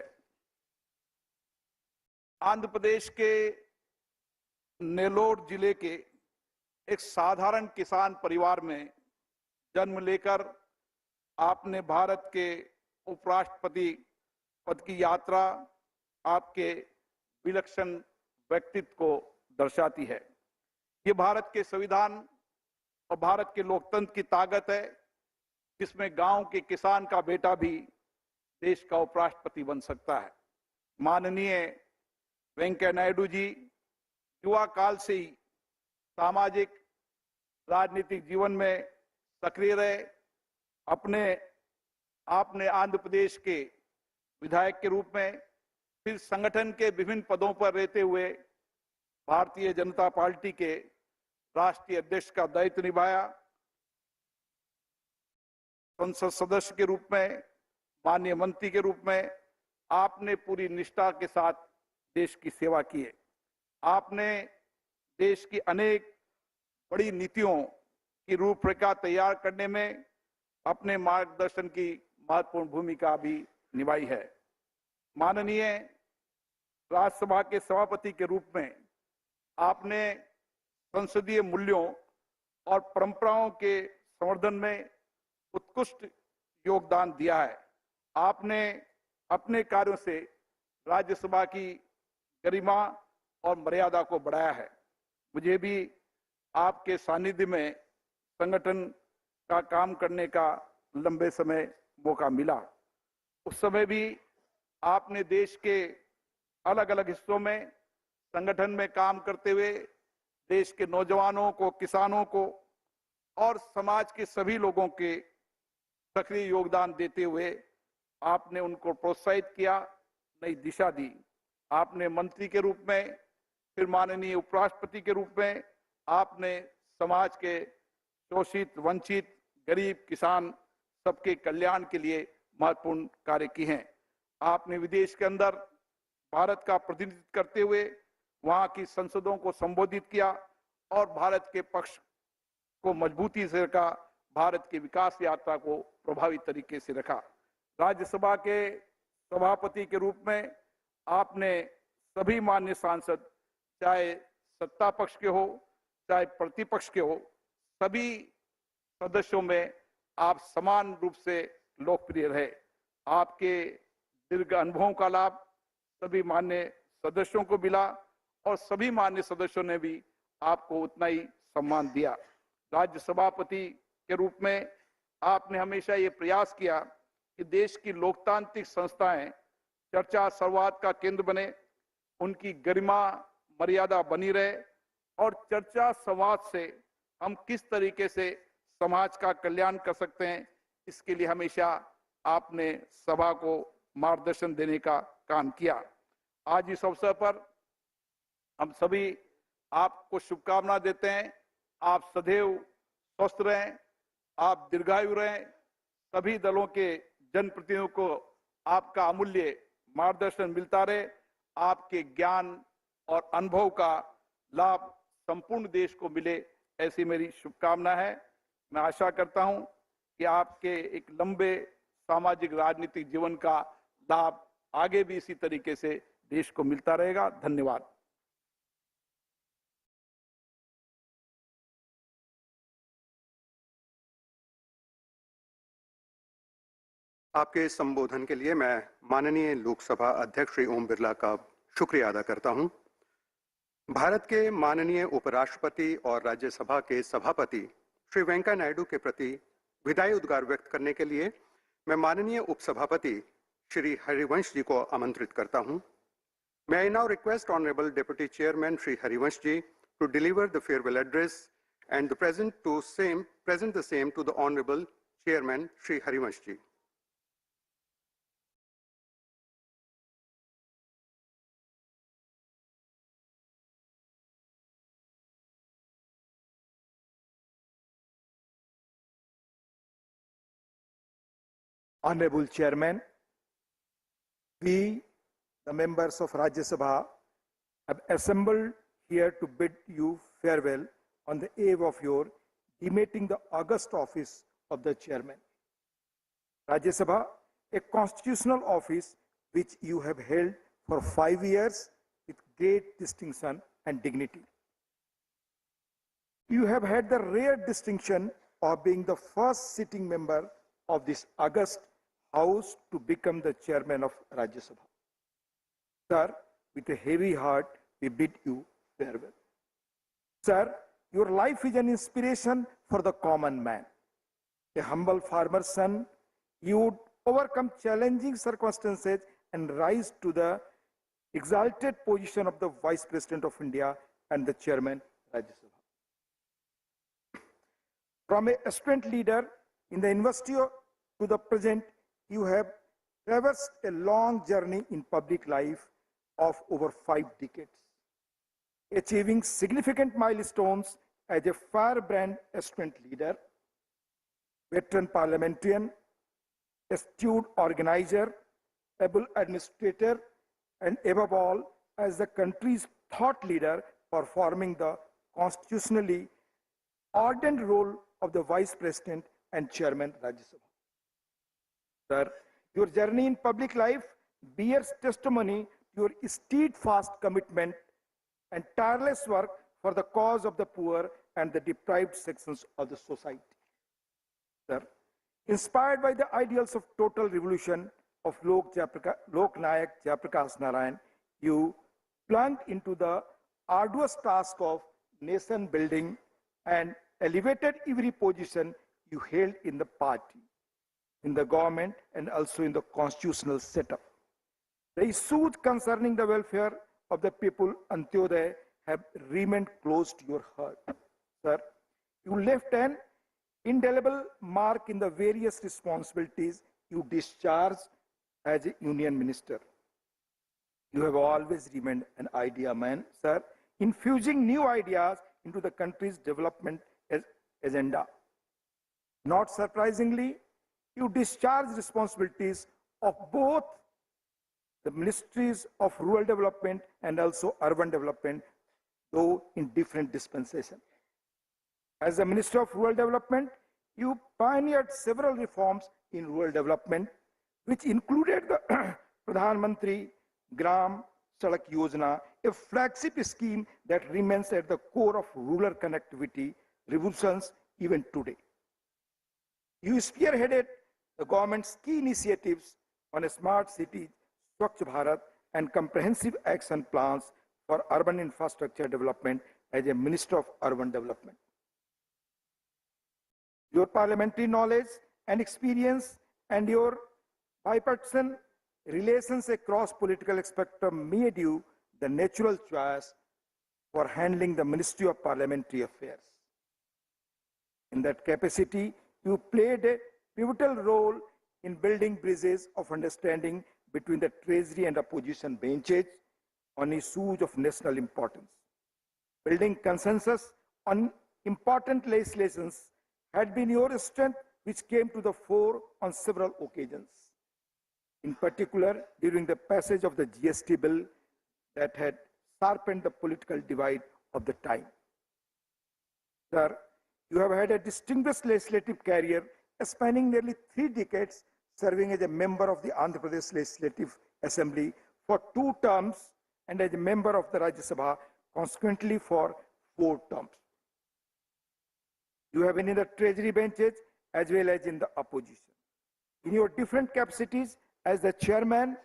आंध्र प्रदेश के नेल्लोर जिले के एक साधारण किसान परिवार में जन्म लेकर आपने भारत के उपराष्ट्रपति पद की यात्रा आपके विलक्षण व्यक्तित्व को दर्शाती है। ये भारत के संविधान और भारत के लोकतंत्र की ताकत है, जिसमें गांव के किसान का बेटा भी देश का उपराष्ट्रपति बन सकता है। माननीय वेंकैया नायडू जी युवा काल से ही सामाजिक राजनीतिक जीवन में सक्रिय रहे। आपने आंध्र प्रदेश के विधायक के रूप में, फिर संगठन के विभिन्न पदों पर रहते हुए भारतीय जनता पार्टी के राष्ट्रीय अध्यक्ष का दायित्व निभाया। संसद सदस्य के रूप में, माननीय मंत्री के रूप में आपने पूरी निष्ठा के साथ देश की सेवा की है। आपने देश की अनेक बड़ी नीतियों की रूपरेखा तैयार करने में अपने मार्गदर्शन की महत्वपूर्ण भूमिका भी निभाई है। माननीय राज्यसभा के सभापति के रूप में आपने संसदीय मूल्यों और परंपराओं के संवर्धन में उत्कृष्ट योगदान दिया है। आपने अपने कार्यों से राज्यसभा की गरिमा और मर्यादा को बढ़ाया है। मुझे भी आपके सानिध्य में संगठन का काम करने का लंबे समय मौका मिला। उस समय भी आपने देश के अलग अलग हिस्सों में संगठन में काम करते हुए देश के नौजवानों को, किसानों को और समाज के सभी लोगों के सक्रिय योगदान देते हुए आपने उनको प्रोत्साहित किया, नई दिशा दी। आपने मंत्री के रूप में, फिर माननीय उपराष्ट्रपति के रूप में आपने समाज के शोषित, वंचित, गरीब, किसान सबके कल्याण के लिए महत्वपूर्ण कार्य किए हैं। आपने विदेश के अंदर भारत का प्रतिनिधित्व करते हुए वहां की संसदों को संबोधित किया और भारत के पक्ष को मजबूती से रखा, भारत की विकास यात्रा को प्रभावी तरीके से रखा। राज्यसभा के सभापति के रूप में आपने सभी माननीय सांसद, चाहे सत्ता पक्ष के हो चाहे प्रतिपक्ष के हो, सभी सदस्यों में आप समान रूप से लोकप्रिय रहे। आपके दीर्घ अनुभवों का लाभ सभी मान्य सदस्यों को मिला और सभी मान्य सदस्यों ने भी आपको उतना ही सम्मान दिया। राज्य सभापति के रूप में आपने हमेशा ये प्रयास किया कि देश की लोकतांत्रिक संस्थाएं चर्चा संवाद का केंद्र बने, उनकी गरिमा मर्यादा बनी रहे और चर्चा संवाद से हम किस तरीके से समाज का कल्याण कर सकते हैं, इसके लिए हमेशा आपने सभा को मार्गदर्शन देने का काम किया। आज इस अवसर पर हम सभी आपको शुभकामना देते हैं। आप सदैव स्वस्थ रहें, आप दीर्घायु रहें। सभी दलों के जनप्रतिनिधियों को आपका अमूल्य मार्गदर्शन मिलता रहे। आपके ज्ञान और अनुभव का लाभ संपूर्ण देश को मिले, ऐसी मेरी शुभकामना है। मैं आशा करता हूं कि आपके एक लंबे सामाजिक राजनीतिक जीवन का लाभ आगे भी इसी तरीके से देश को मिलता रहेगा। धन्यवाद। आपके संबोधन के लिए मैं माननीय लोकसभा अध्यक्ष श्री ओम बिरला का शुक्रिया अदा करता हूं। भारत के माननीय उपराष्ट्रपति और राज्यसभा के सभापति श्री वेंकैया नायडू के प्रति विदाई उद्गार व्यक्त करने के लिए मैं माननीय उपसभापति श्री हरिवंश जी को आमंत्रित करता हूं। May I now request Honorable Deputy Chairman Shri Harivansh ji to deliver the farewell address and present the same to the Honorable Chairman Shri Harivansh ji. Honorable Chairman, we, the members of Rajya Sabha, have assembled here to bid you farewell on the eve of your demoting the august office of the chairman. Rajya Sabha, a constitutional office which you have held for 5 years with great distinction and dignity. You have had the rare distinction of being the first sitting member of this august house to become the chairman of Rajya Sabha. Sir, with a heavy heart, we bid you farewell. Sir, your life is an inspiration for the common man. A humble farmer's son, you would overcome challenging circumstances and rise to the exalted position of the Vice President of India and the Chairman Rajya Sabha. From a aspirant leader in the university to the present, you have traversed a long journey in public life of over 5 decades, achieving significant milestones as a firebrand aspirant leader, veteran parliamentarian, astute organizer, able administrator, and above all, as the country's thought leader, performing the constitutionally ordained role of the Vice President and Chairman Rajya Sabha. Sir, your journey in public life bears testimony to your steadfast commitment and tireless work for the cause of the poor and the deprived sections of the society. Sir, inspired by the ideals of total revolution of Lok Nayak Jayaprakash Narayan, you plunged into the arduous task of nation building and elevated every position you held in the party, in the government, and also in the constitutional setup. The issues concerning the welfare of the people, Antyodaya, have remained close to your heart. Sir, you left an indelible mark in the various responsibilities you discharged as a union minister. You have always remained an idea man, sir, infusing new ideas into the country's development agenda. Not surprisingly, you discharge responsibilities of both the ministries of rural development and also urban development, though in different dispensations. As the Minister of Rural Development, you pioneered several reforms in rural development, which included the Pradhan Mantri Gram Sadak Yojana, a flagship scheme that remains at the core of rural connectivity revolutions even today. You spearheaded the government's key initiatives on a smart city, Swachh Bharat, and comprehensive action plans for urban infrastructure development as a Minister of Urban Development. Your parliamentary knowledge and experience and your bipartisan relations across political spectrum made you the natural choice for handling the Ministry of Parliamentary Affairs. In that capacity, you played a pivotal role in building bridges of understanding between the Treasury and opposition benches on issues of national importance. Building consensus on important legislations had been your strength, which came to the fore on several occasions. In particular, during the passage of the GST bill that had sharpened the political divide of the time. Sir, you have had a distinguished legislative career spanning nearly 3 decades, serving as a member of the Andhra Pradesh Legislative Assembly for 2 terms and as a member of the Rajya Sabha consequently for 4 terms. You have been in the treasury benches as well as in the opposition. in your different capacities as the chairman,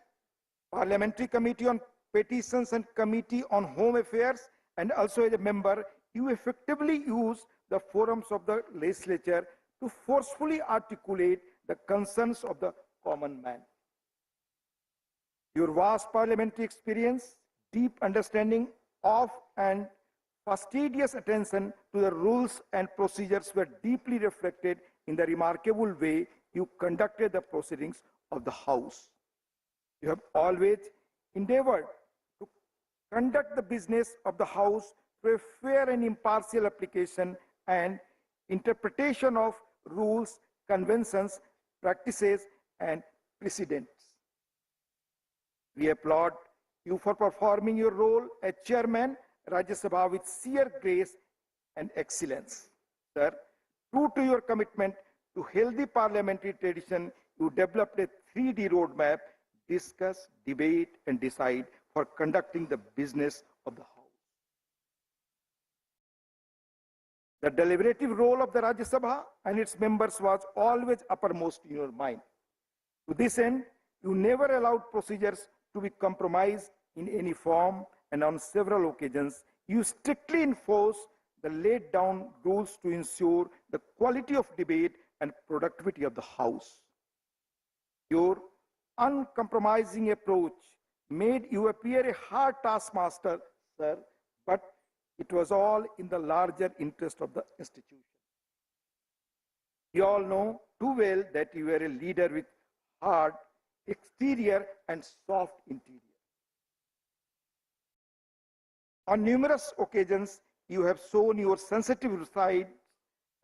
Parliamentary Committee on Petitions and Committee on Home Affairs, and also as a member, you effectively use the forums of the legislature to forcefully articulate the concerns of the common man. Your vast parliamentary experience, deep understanding of and fastidious attention to the rules and procedures were deeply reflected in the remarkable way you conducted the proceedings of the House. You have always endeavored to conduct the business of the House through a fair and impartial application and interpretation of rules, conventions, practices, and precedents. We applaud you for performing your role as chairman, Rajya Sabha, with sheer grace and excellence. Sir, true to your commitment to healthy parliamentary tradition, you developed a 3D roadmap: discuss, debate, and decide for conducting the business of the House. The deliberative role of the Rajya Sabha and its members was always uppermost in your mind. To this end, you never allowed procedures to be compromised in any form, and on several occasions, you strictly enforced the laid down rules to ensure the quality of debate and productivity of the House. Your uncompromising approach made you appear a hard taskmaster, sir, but it was all in the larger interest of the institution. We all know too well that you are a leader with hard exterior and soft interior. On numerous occasions, you have shown your sensitive side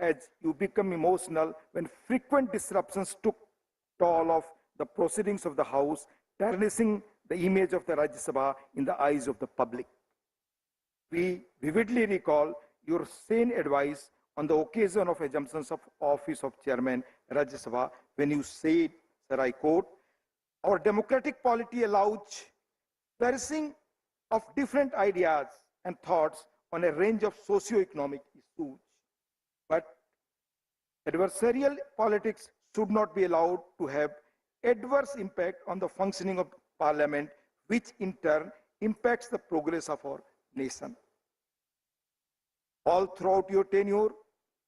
as you become emotional when frequent disruptions took toll of the proceedings of the House, tarnishing the image of the Rajya Sabha in the eyes of the public. We vividly recall your sane advice on the occasion of assumptions of office of Chairman Rajya Sabha when you said, sir, I quote, "Our democratic polity allows flourishing of different ideas and thoughts on a range of socio-economic issues. But adversarial politics should not be allowed to have adverse impact on the functioning of Parliament, which in turn impacts the progress of our nation." All throughout your tenure,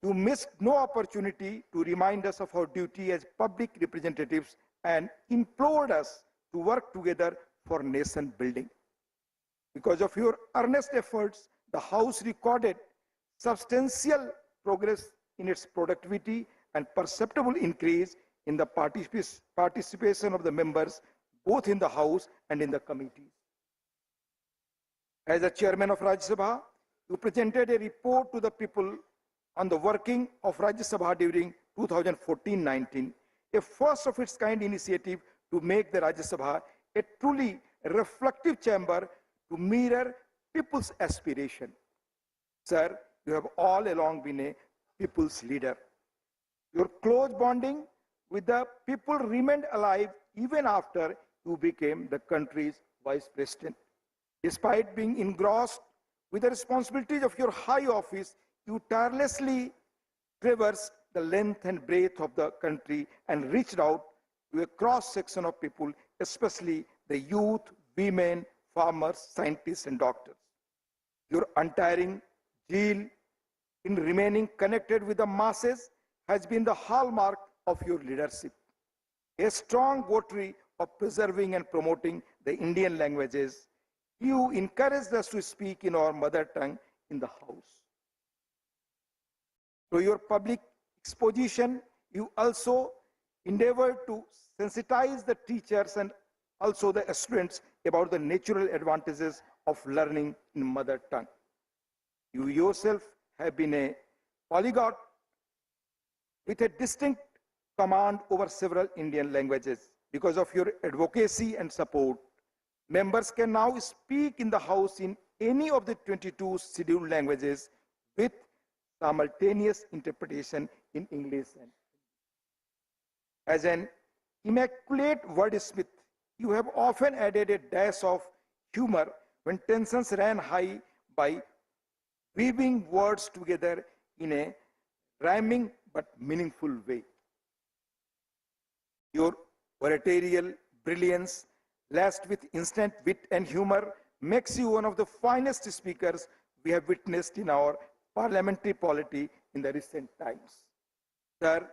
you missed no opportunity to remind us of our duty as public representatives and implored us to work together for nation building. Because of your earnest efforts, the House recorded substantial progress in its productivity and perceptible increase in the participation of the members, both in the House and in the committees. As the chairman of Rajya Sabha, you presented a report to the people on the working of Rajya Sabha during 2014-19, a first of its kind initiative to make the Rajya Sabha a truly reflective chamber to mirror people's aspiration. Sir, you have all along been a people's leader. Your close bonding with the people remained alive even after you became the country's vice president. Despite being engrossed with the responsibilities of your high office, you tirelessly traversed the length and breadth of the country and reached out to a cross-section of people, especially the youth, women, farmers, scientists, and doctors. Your untiring zeal in remaining connected with the masses has been the hallmark of your leadership. A strong votary of preserving and promoting the Indian languages, you encouraged us to speak in our mother tongue in the House. Through your public exposition, you also endeavored to sensitize the teachers and also the students about the natural advantages of learning in mother tongue. You yourself have been a polyglot with a distinct command over several Indian languages. Because of your advocacy and support, members can now speak in the House in any of the 22 scheduled languages with simultaneous interpretation in English. As an immaculate wordsmith, you have often added a dash of humor when tensions ran high by weaving words together in a rhyming but meaningful way. Your oratorial brilliance, laced with instant wit and humor, makes you one of the finest speakers we have witnessed in our parliamentary polity in the recent times. Sir,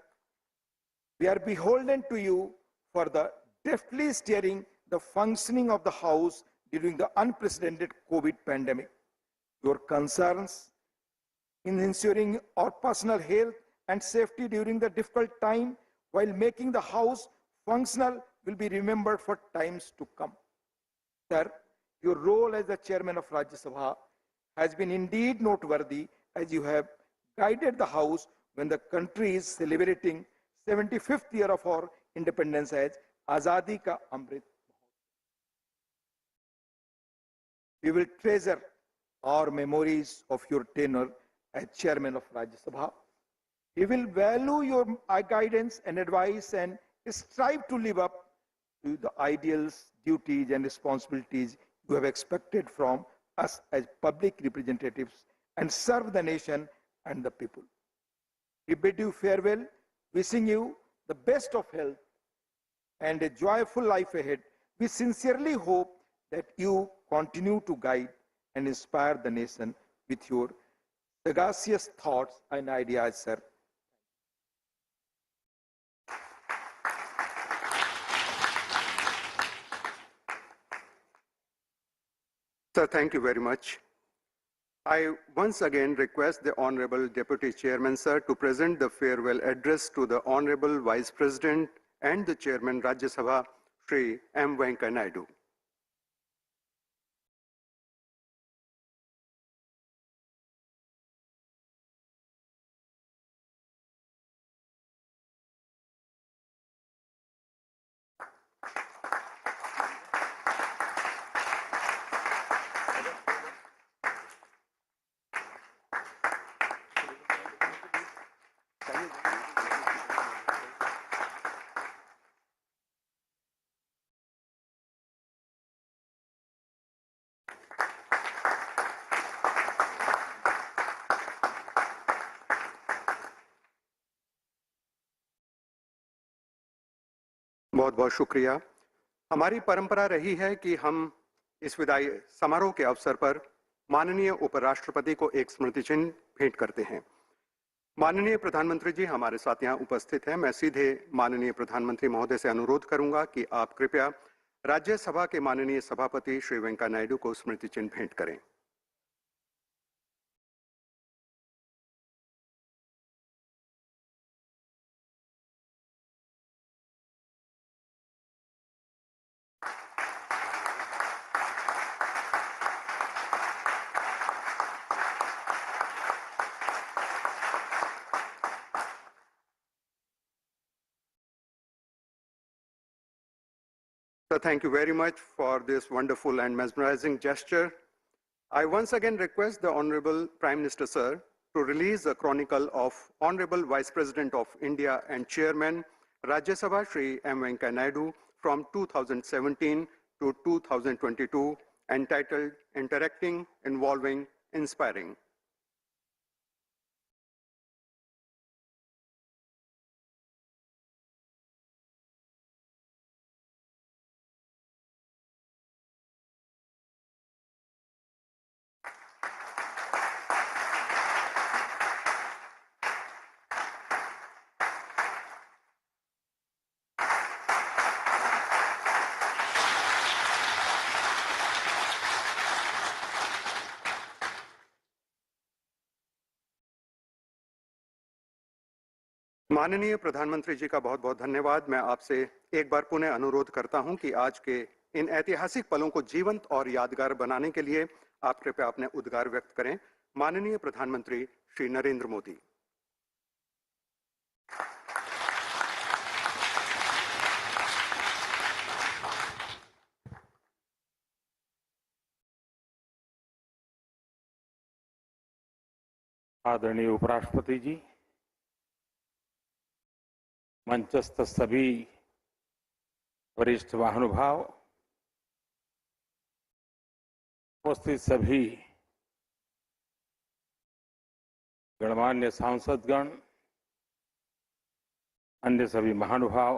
we are beholden to you for the deftly steering the functioning of the House during the unprecedented COVID pandemic. Your concerns in ensuring our personal health and safety during the difficult time while making the House functional will be remembered for times to come. Sir, your role as the chairman of Rajya Sabha has been indeed noteworthy, as you have guided the House when the country is celebrating 75th year of our independence as Azadi Ka Amrit. We will treasure our memories of your tenure as chairman of Rajya Sabha. We will value your guidance and advice and strive to live up to the ideals, duties, and responsibilities you have expected from us as public representatives and serve the nation and the people. We bid you farewell, wishing you the best of health and a joyful life ahead. We sincerely hope that you continue to guide and inspire the nation with your sagacious thoughts and ideas, sir. Sir, thank you very much. I once again request the Honorable Deputy Chairman, sir, to present the farewell address to the Honorable Vice President and the Chairman Rajya Sabha, Shri M. Venkaiah Naidu. बहुत बहुत शुक्रिया। हमारी परंपरा रही है कि हम इस विदाई समारोह के अवसर पर माननीय उपराष्ट्रपति को एक स्मृति चिन्ह भेंट करते हैं। माननीय प्रधानमंत्री जी हमारे साथ यहाँ उपस्थित हैं। मैं सीधे माननीय प्रधानमंत्री महोदय से अनुरोध करूंगा कि आप कृपया राज्यसभा के माननीय सभापति श्री वेंकैया नायडू को स्मृति चिन्ह भेंट करें। So thank you very much for this wonderful and mesmerizing gesture. I once again request the Honorable Prime Minister, sir, to release a chronicle of Honorable Vice President of India and Chairman Rajya Sabha Shri M. Venkaiah Naidu from 2017 to 2022, entitled Interacting, Involving, Inspiring. माननीय प्रधानमंत्री जी का बहुत बहुत धन्यवाद। मैं आपसे एक बार पुनः अनुरोध करता हूं कि आज के इन ऐतिहासिक पलों को जीवंत और यादगार बनाने के लिए आप कृपया अपने उद्गार व्यक्त करें। माननीय प्रधानमंत्री श्री नरेंद्र मोदी। आदरणीय उपराष्ट्रपति जी, मंचस्थ सभी वरिष्ठ महानुभाव, उपस्थित सभी गणमान्य सांसदगण, अन्य सभी महानुभाव,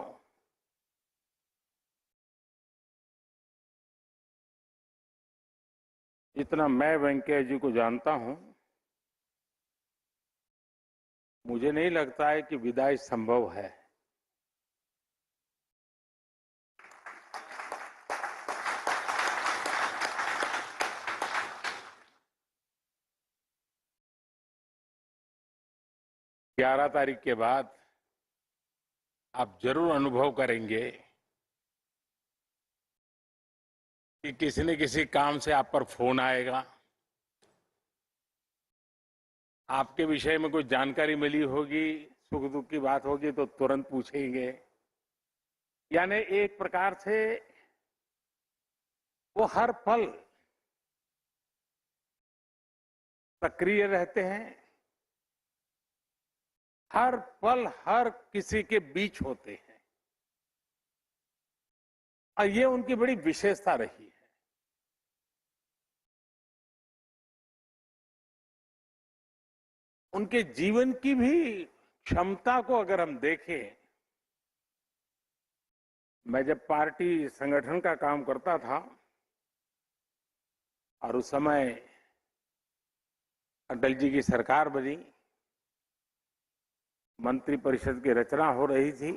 जितना मैं वेंकैया जी को जानता हूं, मुझे नहीं लगता है कि विदाई संभव है। ग्यारह तारीख के बाद आप जरूर अनुभव करेंगे कि किसी न किसी काम से आप पर फोन आएगा, आपके विषय में कोई जानकारी मिली होगी, सुख दुख की बात होगी तो तुरंत पूछेंगे। यानी एक प्रकार से वो हर पल सक्रिय रहते हैं, हर पल हर किसी के बीच होते हैं, और ये उनकी बड़ी विशेषता रही है। उनके जीवन की भी क्षमता को अगर हम देखें, मैं जब पार्टी संगठन का काम करता था और उस समय अटल जी की सरकार बनी, मंत्रिपरिषद की रचना हो रही थी,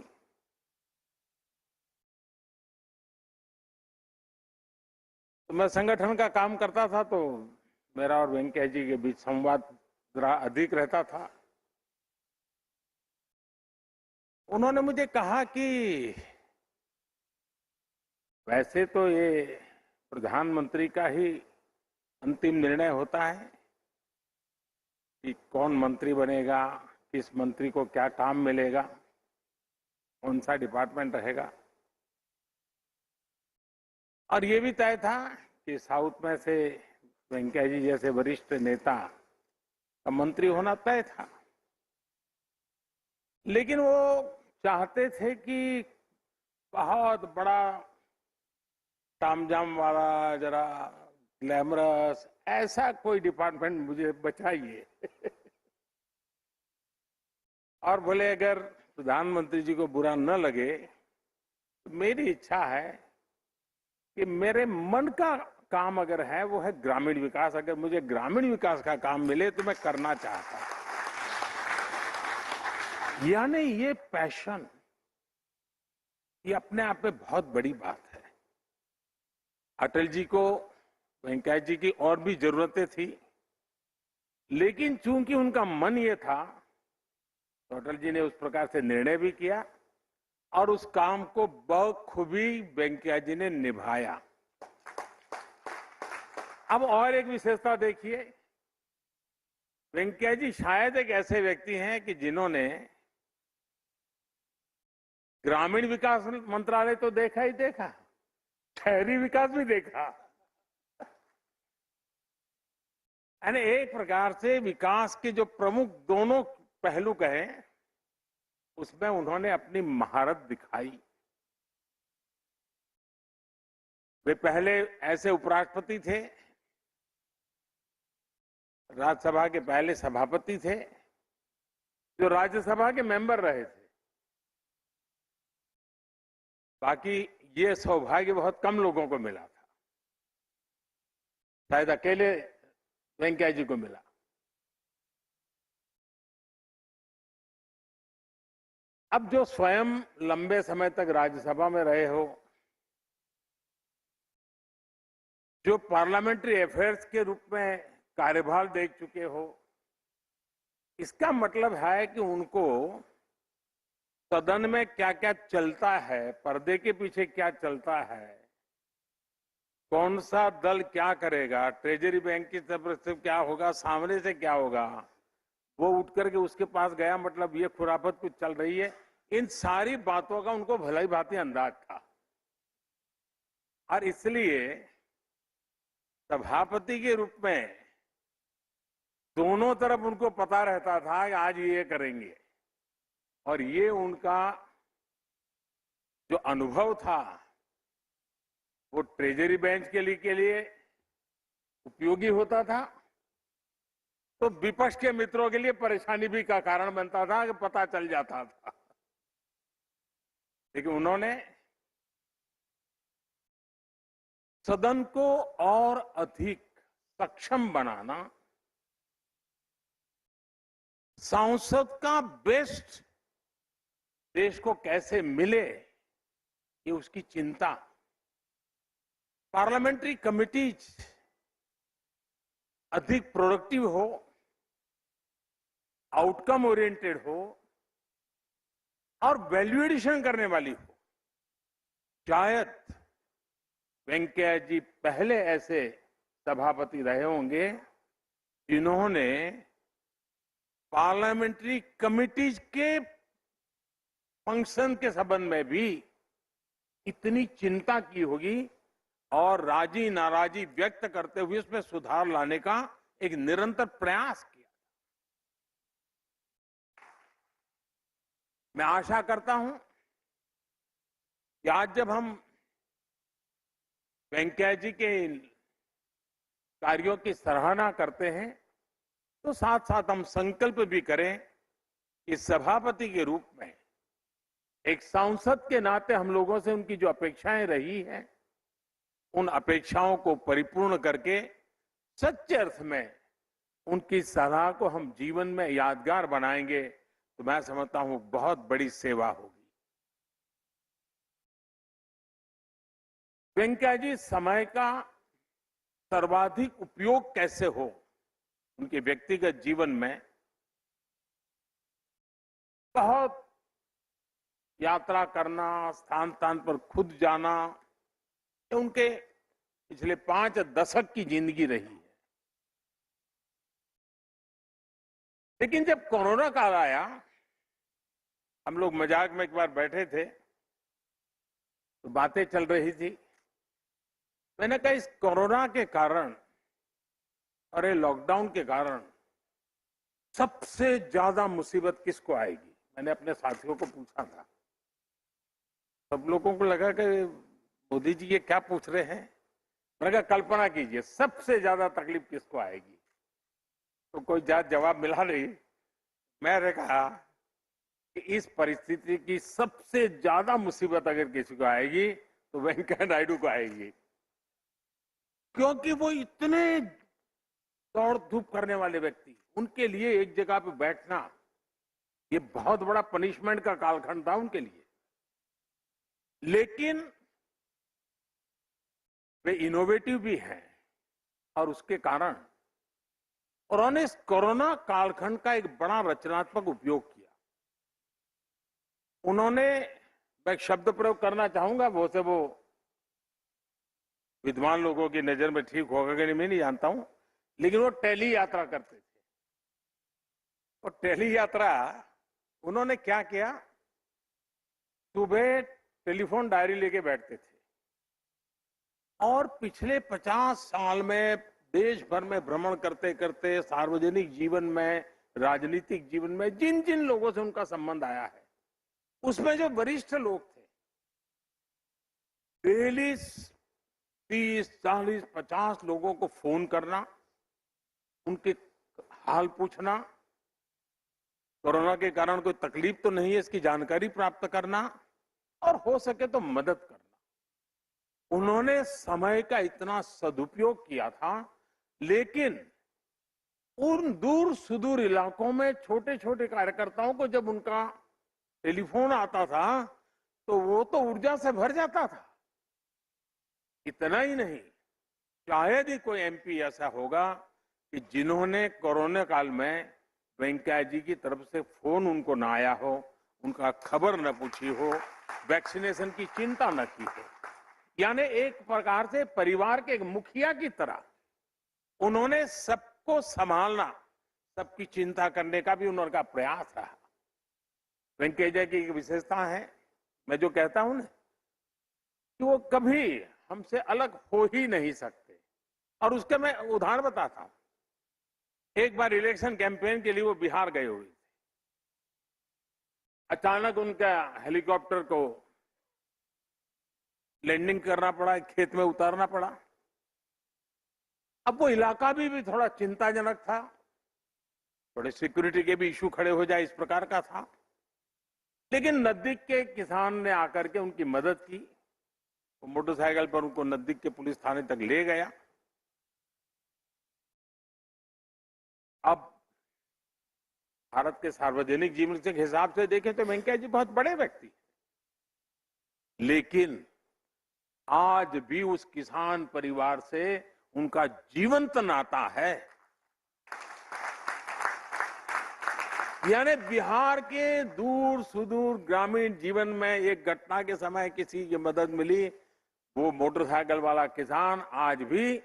तो मैं संगठन का काम करता था, तो मेरा और वेंकैया जी के बीच संवाद जरा अधिक रहता था। उन्होंने मुझे कहा कि वैसे तो ये प्रधानमंत्री का ही अंतिम निर्णय होता है कि कौन मंत्री बनेगा, किस मंत्री को क्या काम मिलेगा, कौन सा डिपार्टमेंट रहेगा, और ये भी तय था कि साउथ में से वेंकैया जी जैसे वरिष्ठ नेता का मंत्री होना तय था। लेकिन वो चाहते थे कि बहुत बड़ा तामझाम वाला, जरा ग्लैमरस ऐसा कोई डिपार्टमेंट मुझे बचाइए। और बोले अगर प्रधानमंत्री जी को बुरा न लगे तो मेरी इच्छा है कि मेरे मन का काम अगर है वो है ग्रामीण विकास। अगर मुझे ग्रामीण विकास का काम मिले तो मैं करना चाहता हूं। यानी ये पैशन, ये अपने आप में बहुत बड़ी बात है। अटल जी को वेंकैया जी की और भी जरूरतें थी, लेकिन चूंकि उनका मन ये था तो अटल जी ने उस प्रकार से निर्णय भी किया और उस काम को बखूबी वेंकैया जी ने निभाया। अब और एक विशेषता देखिए, वेंकैया जी शायद एक ऐसे व्यक्ति हैं कि जिन्होंने ग्रामीण विकास मंत्रालय तो देखा ही देखा, शहरी विकास भी देखा। यानी एक प्रकार से विकास के जो प्रमुख दोनों पहलू कहें, उसमें उन्होंने अपनी महारत दिखाई। वे पहले ऐसे उपराष्ट्रपति थे, राज्यसभा के पहले सभापति थे, जो राज्यसभा के मेंबर रहे थे। बाकी ये सौभाग्य बहुत कम लोगों को मिला था, शायद अकेले वेंकैया जी को मिला। अब जो स्वयं लंबे समय तक राज्यसभा में रहे हो, जो पार्लियामेंट्री अफेयर्स के रूप में कार्यभार देख चुके हो, इसका मतलब है कि उनको सदन में क्या क्या चलता है, पर्दे के पीछे क्या चलता है, कौन सा दल क्या करेगा, ट्रेजरी बैंक की तरफ से क्या होगा, सामने से क्या होगा, वो उठ करके उसके पास गया, मतलब ये खुराफत कुछ चल रही है, इन सारी बातों का उनको भली भांति अंदाज था। और इसलिए सभापति के रूप में दोनों तरफ उनको पता रहता था कि आज ये करेंगे, और ये उनका जो अनुभव था वो ट्रेजरी बेंच के लिए उपयोगी होता था, तो विपक्ष के मित्रों के लिए परेशानी भी का कारण बनता था कि पता चल जाता था। लेकिन उन्होंने सदन को और अधिक सक्षम बनाना, सांसद का बेस्ट देश को कैसे मिले, ये उसकी चिंता। पार्लियामेंट्री कमिटीज अधिक प्रोडक्टिव हो, आउटकम ओरिएंटेड हो और वैल्यू एडिशन करने वाली हो। शायद वेंकैया जी पहले ऐसे सभापति रहे होंगे जिन्होंने पार्लियामेंट्री कमिटीज के फंक्शन के संबंध में भी इतनी चिंता की होगी और राजी नाराजी व्यक्त करते हुए उसमें सुधार लाने का एक निरंतर प्रयास किया। मैं आशा करता हूं कि आज जब हम वेंकैया जी के कार्यों की सराहना करते हैं तो साथ साथ हम संकल्प भी करें कि सभापति के रूप में एक सांसद के नाते हम लोगों से उनकी जो अपेक्षाएं रही हैं, उन अपेक्षाओं को परिपूर्ण करके सच्चे अर्थ में उनकी सलाह को हम जीवन में यादगार बनाएंगे तो मैं समझता हूं बहुत बड़ी सेवा होगी। वेंकैया जी समय का सर्वाधिक उपयोग कैसे हो उनके व्यक्तिगत जीवन में बहुत यात्रा करना, स्थान स्थान पर खुद जाना, ये उनके पिछले 5 दशक की जिंदगी रही है। लेकिन जब कोरोना काल आया, हम लोग मजाक में एक बार बैठे थे तो बातें चल रही थी। मैंने कहा इस कोरोना के कारण और ये लॉकडाउन के कारण सबसे ज्यादा मुसीबत किसको आएगी? मैंने अपने साथियों को पूछा था। सब लोगों को लगा कि मोदी जी ये क्या पूछ रहे हैं। मैंने कहा कल्पना कीजिए सबसे ज्यादा तकलीफ किसको आएगी? तो कोई जवाब मिला नहीं। मैंने कहा कि इस परिस्थिति की सबसे ज्यादा मुसीबत अगर किसी को आएगी तो वेंकैया नायडू को आएगी, क्योंकि वो इतने दौड़ धूप करने वाले व्यक्ति, उनके लिए एक जगह पे बैठना ये बहुत बड़ा पनिशमेंट का कालखंड था उनके लिए। लेकिन वे इनोवेटिव भी हैं और उसके कारण उन्होंने इस कोरोना कालखंड का एक बड़ा रचनात्मक उपयोग किया। उन्होंने, मैं एक शब्द प्रयोग करना चाहूंगा, वो से वो विद्वान लोगों की नजर में ठीक होगा कि नहीं मैं नहीं जानता हूं, लेकिन वो टेली यात्रा करते थे। और टेली यात्रा उन्होंने क्या किया, सुबह टेलीफोन डायरी लेके बैठते थे और पिछले 50 साल में देश भर में भ्रमण करते करते सार्वजनिक जीवन में, राजनीतिक जीवन में जिन जिन लोगों से उनका संबंध आया है, उसमें जो वरिष्ठ लोग थे, डेली 30, 40, 50 लोगों को फोन करना, उनके हाल पूछना, कोरोना के कारण कोई तकलीफ तो नहीं है इसकी जानकारी प्राप्त करना और हो सके तो मदद करना। उन्होंने समय का इतना सदुपयोग किया था, लेकिन उन दूर सुदूर इलाकों में छोटे छोटे कार्यकर्ताओं को जब उनका टेलीफोन आता था तो वो तो ऊर्जा से भर जाता था। इतना ही नहीं, शायद ही कोई एमपी ऐसा होगा कि जिन्होंने कोरोना काल में वेंकैया जी की तरफ से फोन उनको ना आया हो, उनका खबर न पूछी हो, वैक्सीनेशन की चिंता न की हो। यानी एक प्रकार से परिवार के एक मुखिया की तरह उन्होंने सबको संभालना, सबकी चिंता करने का भी उनका प्रयास रहा। वेंकैया जी की एक विशेषता है, मैं जो कहता हूं ना कि वो कभी हमसे अलग हो ही नहीं सकते। और उसके मैं उदाहरण बताता हूं। एक बार इलेक्शन कैंपेन के लिए वो बिहार गए हुए थे। अचानक उनका हेलीकॉप्टर को लैंडिंग करना पड़ा, खेत में उतारना पड़ा। अब वो इलाका भी थोड़ा चिंताजनक था, थोड़े सिक्योरिटी के भी इश्यू खड़े हो जाए इस प्रकार का था। लेकिन नजदीक के किसान ने आकर के उनकी मदद की, वो मोटरसाइकिल पर उनको नजदीक के पुलिस थाने तक ले गया अब भारत के सार्वजनिक जीवन के हिसाब से देखें तो वेंकैया जी बहुत बड़े व्यक्ति, लेकिन आज भी उस किसान परिवार से उनका जीवंत नाता है। यानी बिहार के दूर सुदूर ग्रामीण जीवन में एक घटना के समय किसी की मदद मिली, वो मोटरसाइकिल वाला किसान आज भी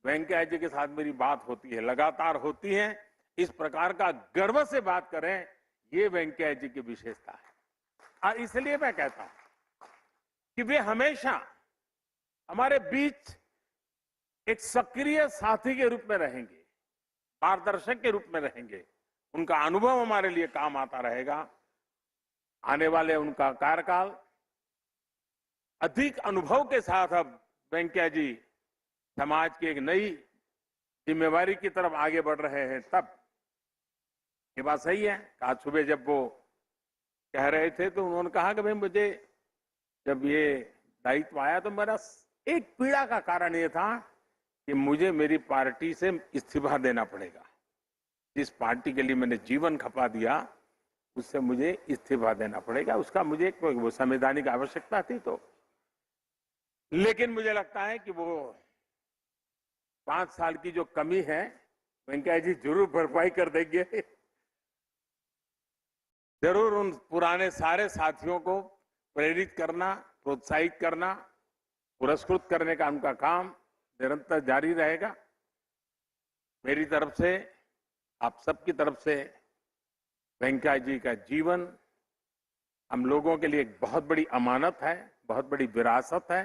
वेंकैया जी के साथ मेरी बात होती है, लगातार होती है। इस प्रकार का गर्व से बात करें, ये वेंकैया जी की विशेषता है। और इसलिए मैं कहता हूं कि वे हमेशा हमारे बीच एक सक्रिय साथी के रूप में रहेंगे, मार्गदर्शक के रूप में रहेंगे। उनका अनुभव हमारे लिए काम आता रहेगा। आने वाले उनका कार्यकाल अधिक अनुभव के साथ अब वेंकैया जी समाज की एक नई जिम्मेवारी की तरफ आगे बढ़ रहे हैं। तब ये बात सही है। आज सुबह जब वो कह रहे थे तो उन्होंने कहा कि भाई मुझे जब ये दायित्व आया तो मेरा एक पीड़ा का कारण ये था कि मुझे मेरी पार्टी से इस्तीफा देना पड़ेगा। जिस पार्टी के लिए मैंने जीवन खपा दिया उससे मुझे इस्तीफा देना पड़ेगा। उसका मुझे वो संवैधानिक आवश्यकता थी। तो लेकिन मुझे लगता है कि वो 5 साल की जो कमी है वेंकैया जी जरूर भरपाई कर देंगे। जरूर उन पुराने सारे साथियों को प्रेरित करना, प्रोत्साहित करना, पुरस्कृत करने का उनका काम निरंतर जारी रहेगा। मेरी तरफ से, आप सबकी तरफ से वेंकैया जी का जीवन हम लोगों के लिए एक बहुत बड़ी अमानत है, बहुत बड़ी विरासत है।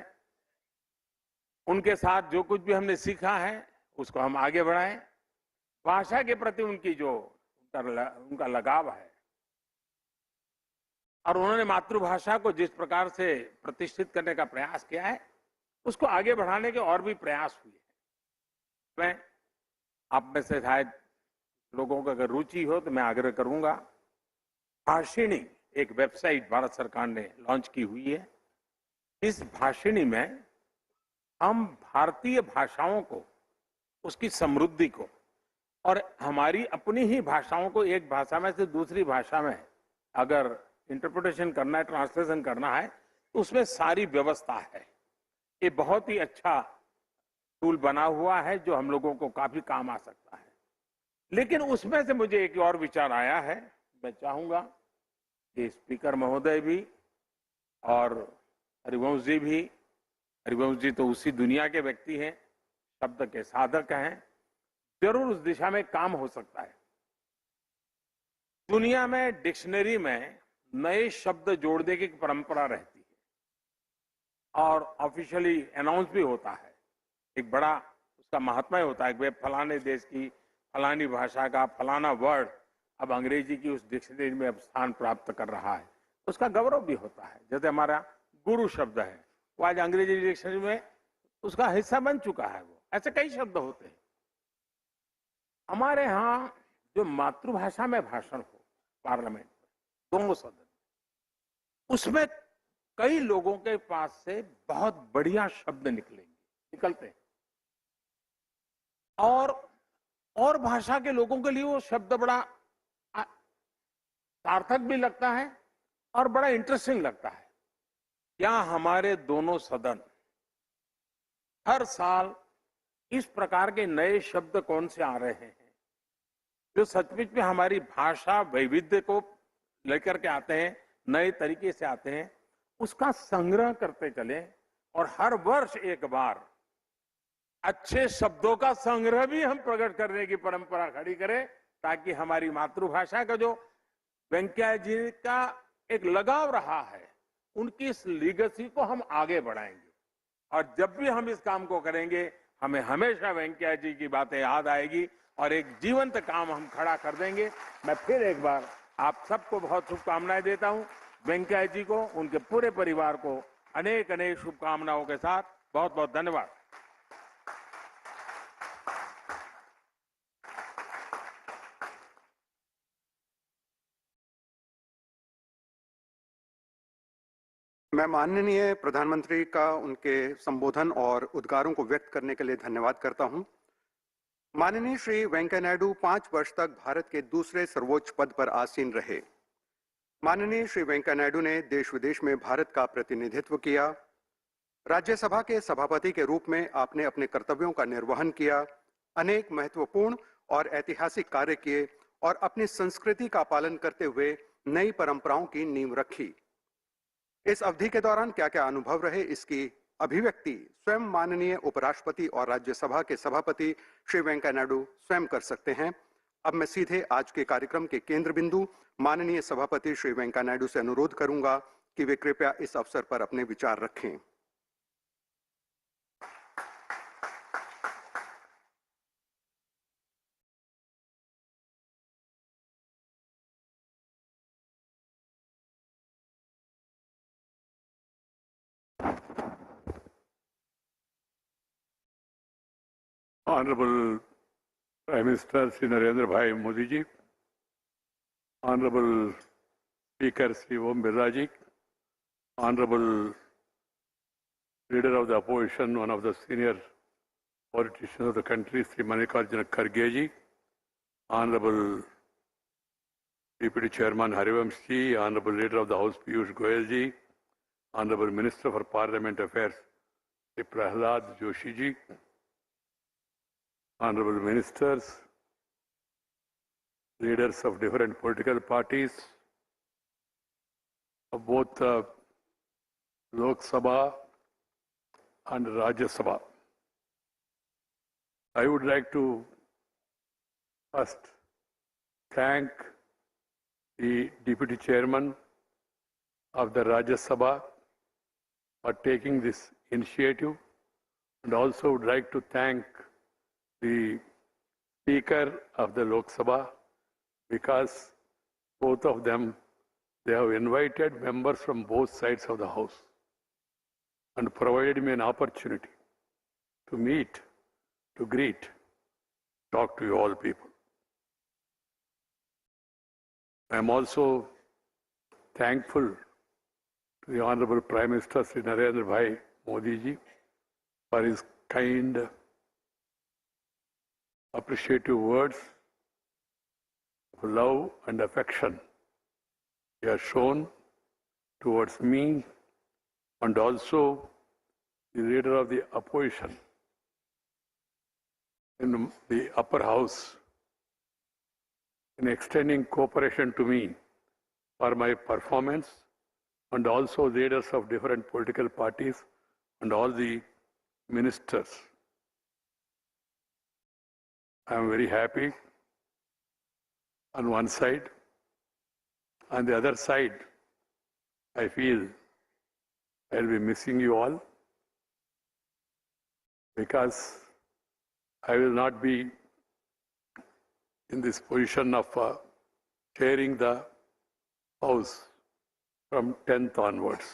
उनके साथ जो कुछ भी हमने सीखा है उसको हम आगे बढ़ाएं। भाषा के प्रति उनकी जो उनका लगाव है और उन्होंने मातृभाषा को जिस प्रकार से प्रतिष्ठित करने का प्रयास किया है उसको आगे बढ़ाने के और भी प्रयास हुए हैं। मैं आप में से शायद लोगों को अगर रुचि हो तो मैं आग्रह करूंगा, भाषिणी एक वेबसाइट भारत सरकार ने लॉन्च की हुई है। इस भाषिणी में हम भारतीय भाषाओं को, उसकी समृद्धि को और हमारी अपनी ही भाषाओं को एक भाषा में से दूसरी भाषा में अगर इंटरप्रिटेशन करना है, ट्रांसलेशन करना है तो उसमें सारी व्यवस्था है। ये बहुत ही अच्छा टूल बना हुआ है जो हम लोगों को काफी काम आ सकता है। लेकिन उसमें से मुझे एक और विचार आया है। मैं चाहूंगा कि स्पीकर महोदय भी और हरिवंश जी भी, हरिवंश जी तो उसी दुनिया के व्यक्ति हैं, शब्द के साधक हैं, जरूर उस दिशा में काम हो सकता है। दुनिया में डिक्शनरी में नए शब्द जोड़ने की परंपरा रहती है और ऑफिशियली अनाउंस भी होता है। एक बड़ा उसका महात्मा होता है कि फलाने देश की फलानी भाषा का फलाना वर्ड अब अंग्रेजी की उस डिक्शनरी में अब स्थान प्राप्त कर रहा है, उसका गौरव भी होता है। जैसे हमारा गुरु शब्द है, वो आज अंग्रेजी डिक्शनरी में उसका हिस्सा बन चुका है। वो ऐसे कई शब्द होते हैं। हमारे यहाँ जो मातृभाषा में भाषण हो पार्लियामेंट में, दोनों सदन, उसमें कई लोगों के पास से बहुत बढ़िया शब्द निकलते हैं और भाषा के लोगों के लिए वो शब्द बड़ा सार्थक भी लगता है और बड़ा इंटरेस्टिंग लगता है। क्या हमारे दोनों सदन हर साल इस प्रकार के नए शब्द कौन से आ रहे हैं जो सचमुच में हमारी भाषा वैविध्य को लेकर के आते हैं, नए तरीके से आते हैं, उसका संग्रह करते चले और हर वर्ष एक बार अच्छे शब्दों का संग्रह भी हम प्रकट करने की परंपरा खड़ी करें, ताकि हमारी मातृभाषा का जो वेंकैया जी का एक लगाव रहा है, उनकी इस लीगेसी को हम आगे बढ़ाएंगे। और जब भी हम इस काम को करेंगे, हमें हमेशा वेंकैया जी की बातें याद आएगी और एक जीवंत काम हम खड़ा कर देंगे। मैं फिर एक बार आप सबको बहुत शुभकामनाएं देता हूं। वेंकैया जी को, उनके पूरे परिवार को अनेक अनेक शुभकामनाओं के साथ बहुत बहुत धन्यवाद। मैं माननीय प्रधानमंत्री का उनके संबोधन और उद्गारों को व्यक्त करने के लिए धन्यवाद करता हूं। माननीय श्री वेंकैया नायडू 5 वर्ष तक भारत के दूसरे सर्वोच्च पद पर आसीन रहे। माननीय श्री वेंकैया नायडू ने देश विदेश में भारत का प्रतिनिधित्व किया। राज्यसभा के सभापति के रूप में आपने अपने कर्तव्यों का निर्वहन किया, अनेक महत्वपूर्ण और ऐतिहासिक कार्य किए और अपनी संस्कृति का पालन करते हुए नई परंपराओं की नींव रखी। इस अवधि के दौरान क्या क्या अनुभव रहे, इसकी अभिव्यक्ति स्वयं माननीय उपराष्ट्रपति और राज्यसभा के सभापति श्री वेंकैया नायडू स्वयं कर सकते हैं। अब मैं सीधे आज के कार्यक्रम के केंद्र बिंदु माननीय सभापति श्री वेंकैया नायडू से अनुरोध करूंगा कि वे कृपया इस अवसर पर अपने विचार रखें। Honorable Prime Minister Sri Narendra Bhai Modi ji, Honorable Speaker Sri Om Birla ji, Honorable Leader of the Opposition, one of the senior politicians of the country, Sri Mallikarjuna Kharge ji, Honorable Deputy Chairman Harivansh ji, Honorable Leader of the House Piyush Goyal ji, Honorable Minister for Parliament Affairs Sri Prahlad Joshi ji, Honorable Ministers, leaders of different political parties of both Lok Sabha and Rajya Sabha. I would like to first thank the Deputy Chairman of the Rajya Sabha for taking this initiative, and also would like to thank the Speaker of the Lok Sabha, because both of them, they have invited members from both sides of the House and provided me an opportunity to meet, to greet, talk to you all people. I am also thankful to the Honorable Prime Minister Sri Narendra Bhai Modi ji for his kind, appreciative words of love and affection he has shown towards me, and also the leader of the opposition in the upper house in extending cooperation to me for my performance, and also leaders of different political parties and all the ministers. I am very happy on one side. On the other side, I feel I will be missing you all, because I will not be in this position of chairing the House from 10th onwards.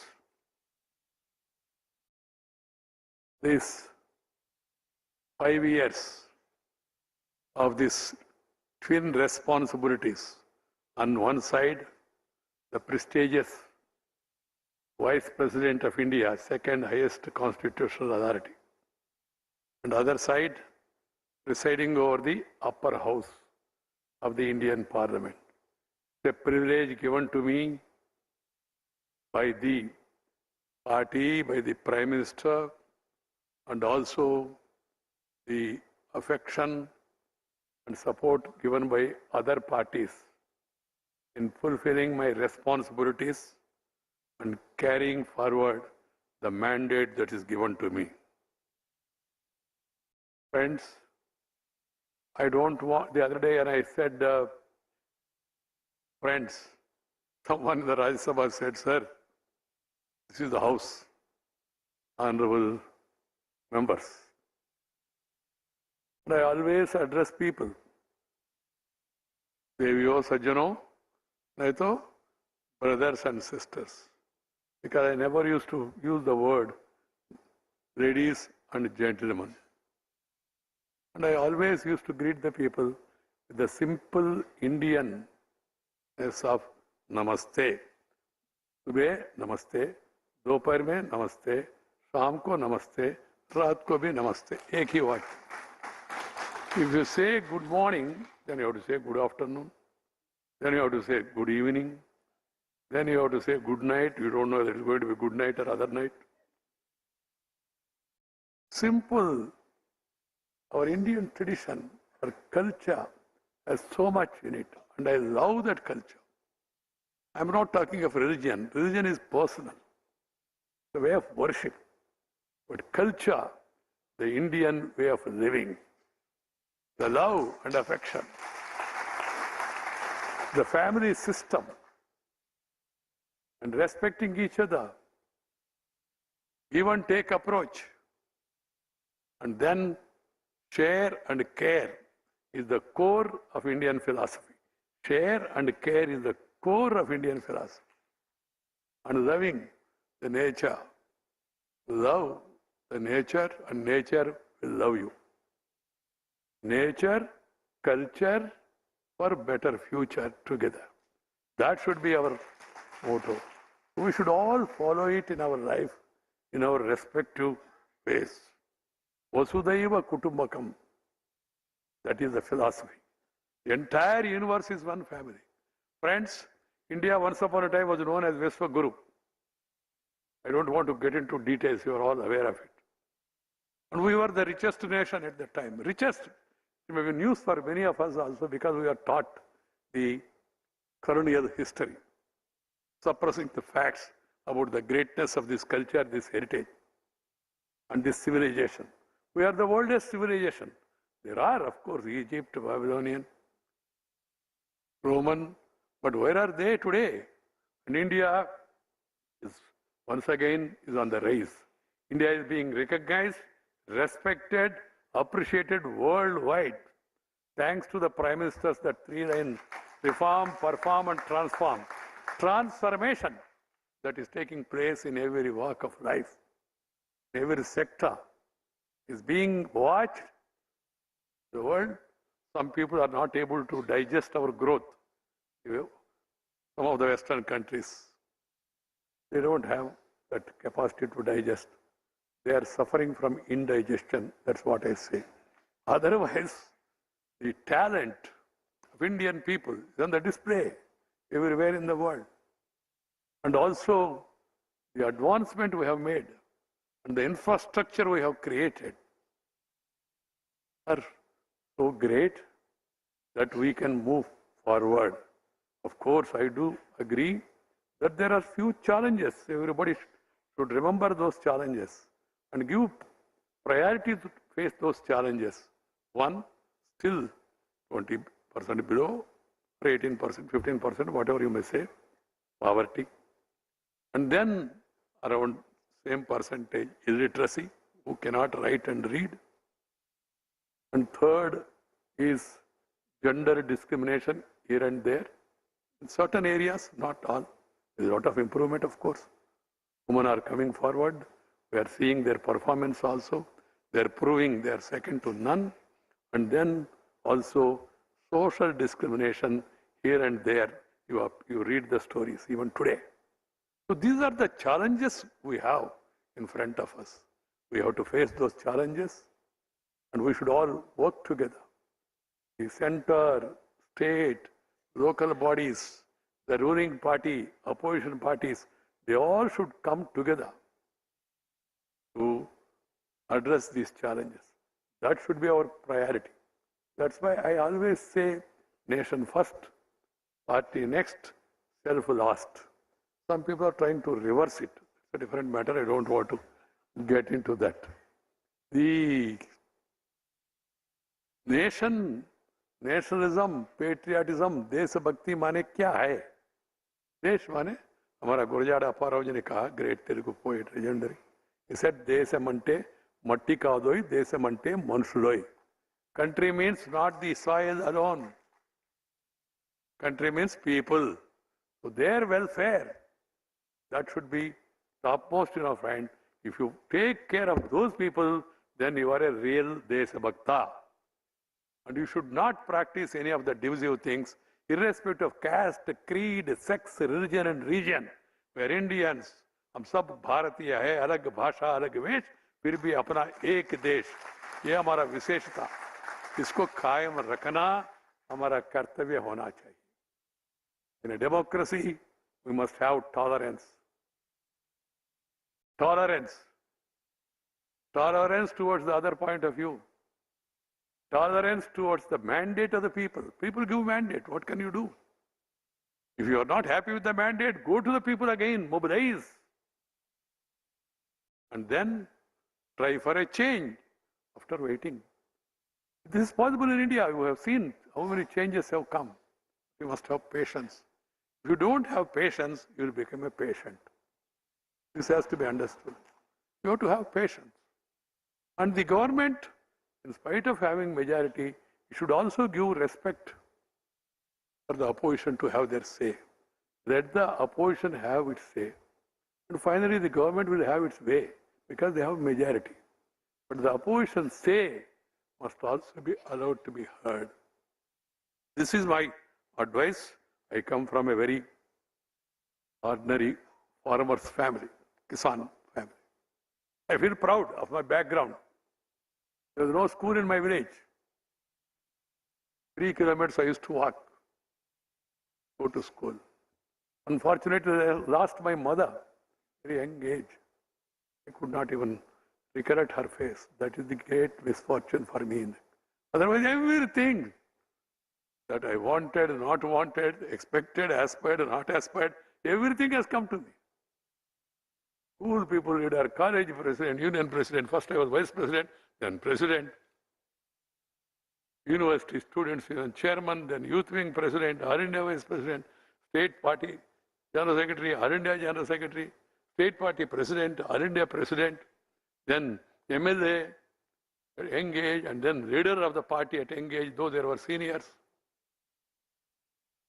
These 5 years of these twin responsibilities, on one side, the prestigious Vice President of India, second highest constitutional authority, and other side, presiding over the upper house of the Indian Parliament. It's a privilege given to me by the party, by the Prime Minister, and also the affection and support given by other parties in fulfilling my responsibilities and carrying forward the mandate that is given to me. Friends, I don't want, the other day when I said, friends, someone in the Rajya Sabha said, sir, this is the House, honorable members. And I always address people. Deviyo Sajjano, naito brothers and sisters. Because I never used to use the word ladies and gentlemen. And I always used to greet the people with the simple Indianness of Namaste. Subah Namaste, दोपहर में नमस्ते, शाम को नमस्ते, रात को भी नमस्ते, एक ही word. If you say good morning, then you have to say good afternoon. Then you have to say good evening. Then you have to say good night. You don't know whether it's going to be good night or other night. Simple. Our Indian tradition, our culture has so much in it. And I love that culture. I'm not talking of religion. Religion is personal. The way of worship. But culture, the Indian way of living. The love and affection. The family system. And respecting each other. Give and take approach. And then share and care is the core of Indian philosophy. Share and care is the core of Indian philosophy. And loving the nature. Love the nature and nature will love you. Nature, culture for better future together. That should be our motto. We should all follow it in our life, in our respective ways. Vasudhaiva Kutumbakam. That is the philosophy. The entire universe is one family. Friends, India once upon a time was known as Vishwaguru. I don't want to get into details, you are all aware of it. And we were the richest nation at that time. Richest. It may be news for many of us also because we are taught the colonial history, suppressing the facts about the greatness of this culture, this heritage, and this civilization. We are the oldest civilization. There are, of course, Egypt, Babylonian, Roman, but where are they today? And India is once again is on the rise. India is being recognized, respected, appreciated worldwide, thanks to the prime ministers that three-line reform, perform, and transform. Transformation that is taking place in every walk of life, every sector is being watched. The world, some people are not able to digest our growth. Some of the Western countries, they don't have that capacity to digest. They are suffering from indigestion. That's what I say. Otherwise, the talent of Indian people is on the display everywhere in the world. And also, the advancement we have made and the infrastructure we have created are so great that we can move forward. Of course, I do agree that there are few challenges. Everybody should remember those challenges and give priority to face those challenges. One, still 20% below, or 18%, 15%, whatever you may say, poverty. And then around same percentage, illiteracy, who cannot write and read. And third is gender discrimination here and there. In certain areas, not all. There is a lot of improvement, of course. Women are coming forward. We are seeing their performance also. They are proving they are second to none. And then also social discrimination here and there. You read the stories even today. So these are the challenges we have in front of us. We have to face those challenges and we should all work together. The center, state, local bodies, the ruling party, opposition parties, they all should come together to address these challenges. That should be our priority. That's why I always say nation first, party next, self last. Some people are trying to reverse it. It's a different matter. I don't want to get into that. The nationalism, patriotism, देशभक्ति माने क्या है? देश माने हमारा गुरजाड़ अप्पाराव जी ने कहा, great Telugu poet legendary, he said देशमंटे मट्टी कादोई, देशमंटे मनुष्युलोई. Country means not the soil alone. Country means people. So their welfare, that should be topmost in our mind. If you take care of those people, then you are a real deshabhakta. And you should not practice any of the divisive things, irrespective of caste, creed, sex, religion and region. We are Indians. हम सब भारतीय है, अलग भाषा, अलग वेश, फिर भी अपना एक देश. ये हमारा विशेषता. इसको कायम रखना हमारा कर्तव्य होना चाहिए. In a democracy, we must have tolerance. Tolerance. Tolerance towards the other point of view. Tolerance towards the mandate of the people. People give mandate. What can you do? If you are not happy with the mandate, go to the people again, mobilize. And then try for a change after waiting. This is possible in India. You have seen how many changes have come. You must have patience. If you don't have patience, you will become a patient. This has to be understood. You have to have patience. And the government, in spite of having majority, should also give respect for the opposition to have their say. Let the opposition have its say. And finally, the government will have its way because they have majority. But the opposition's say must also be allowed to be heard. This is my advice. I come from a very ordinary farmer's family, Kisan family. I feel proud of my background. There was no school in my village. 3 kilometers I used to walk, go to school. Unfortunately, I lost my mother very young age. I could not even recollect her face. That is the great misfortune for me. Otherwise, everything that I wanted, not wanted, expected, aspired, not aspired, everything has come to me. School people, leader, college president, union president. First I was vice president, then president. University students union chairman, then youth wing president, All India vice president, state party general secretary, All India general secretary, state party president, All India president, then MLA at young age, and then leader of the party at young age, though there were seniors.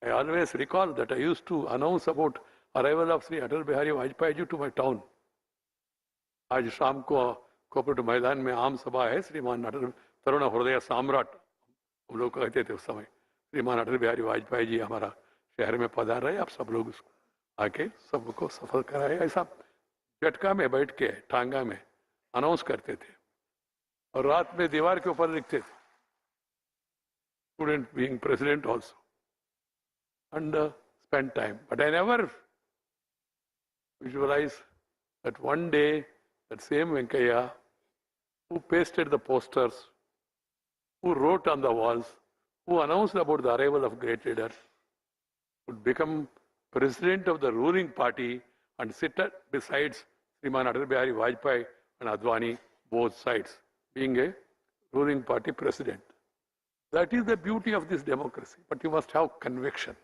I always recall that I used to announce about arrival of Sri Atal Bihari Vajpayee ji to my town. आज शाम को cooperative मैदान में आम सभा है, श्रीमान अटल तरुण हृदय सम्राट हम लोग कहते थे उस समय, श्रीमान अटल बिहारी वाजपेयी जी हमारा शहर में पधार रहे, आप सब लोग उसको आके सबको सफल कराए. ऐसा झटका में बैठ के टांगा में अनाउंस करते थे और रात में दीवार के ऊपर लिखते थे, student being president also, and spend time. But I never visualized that one day that same Venkaiah, who pasted the posters, who wrote on the walls, who announced about the arrival of great leaders, would become president of the ruling party and sit besides Sriman Atal Bihari Vajpayee and Advani, both sides, being a ruling party president. That is the beauty of this democracy. But you must have conviction.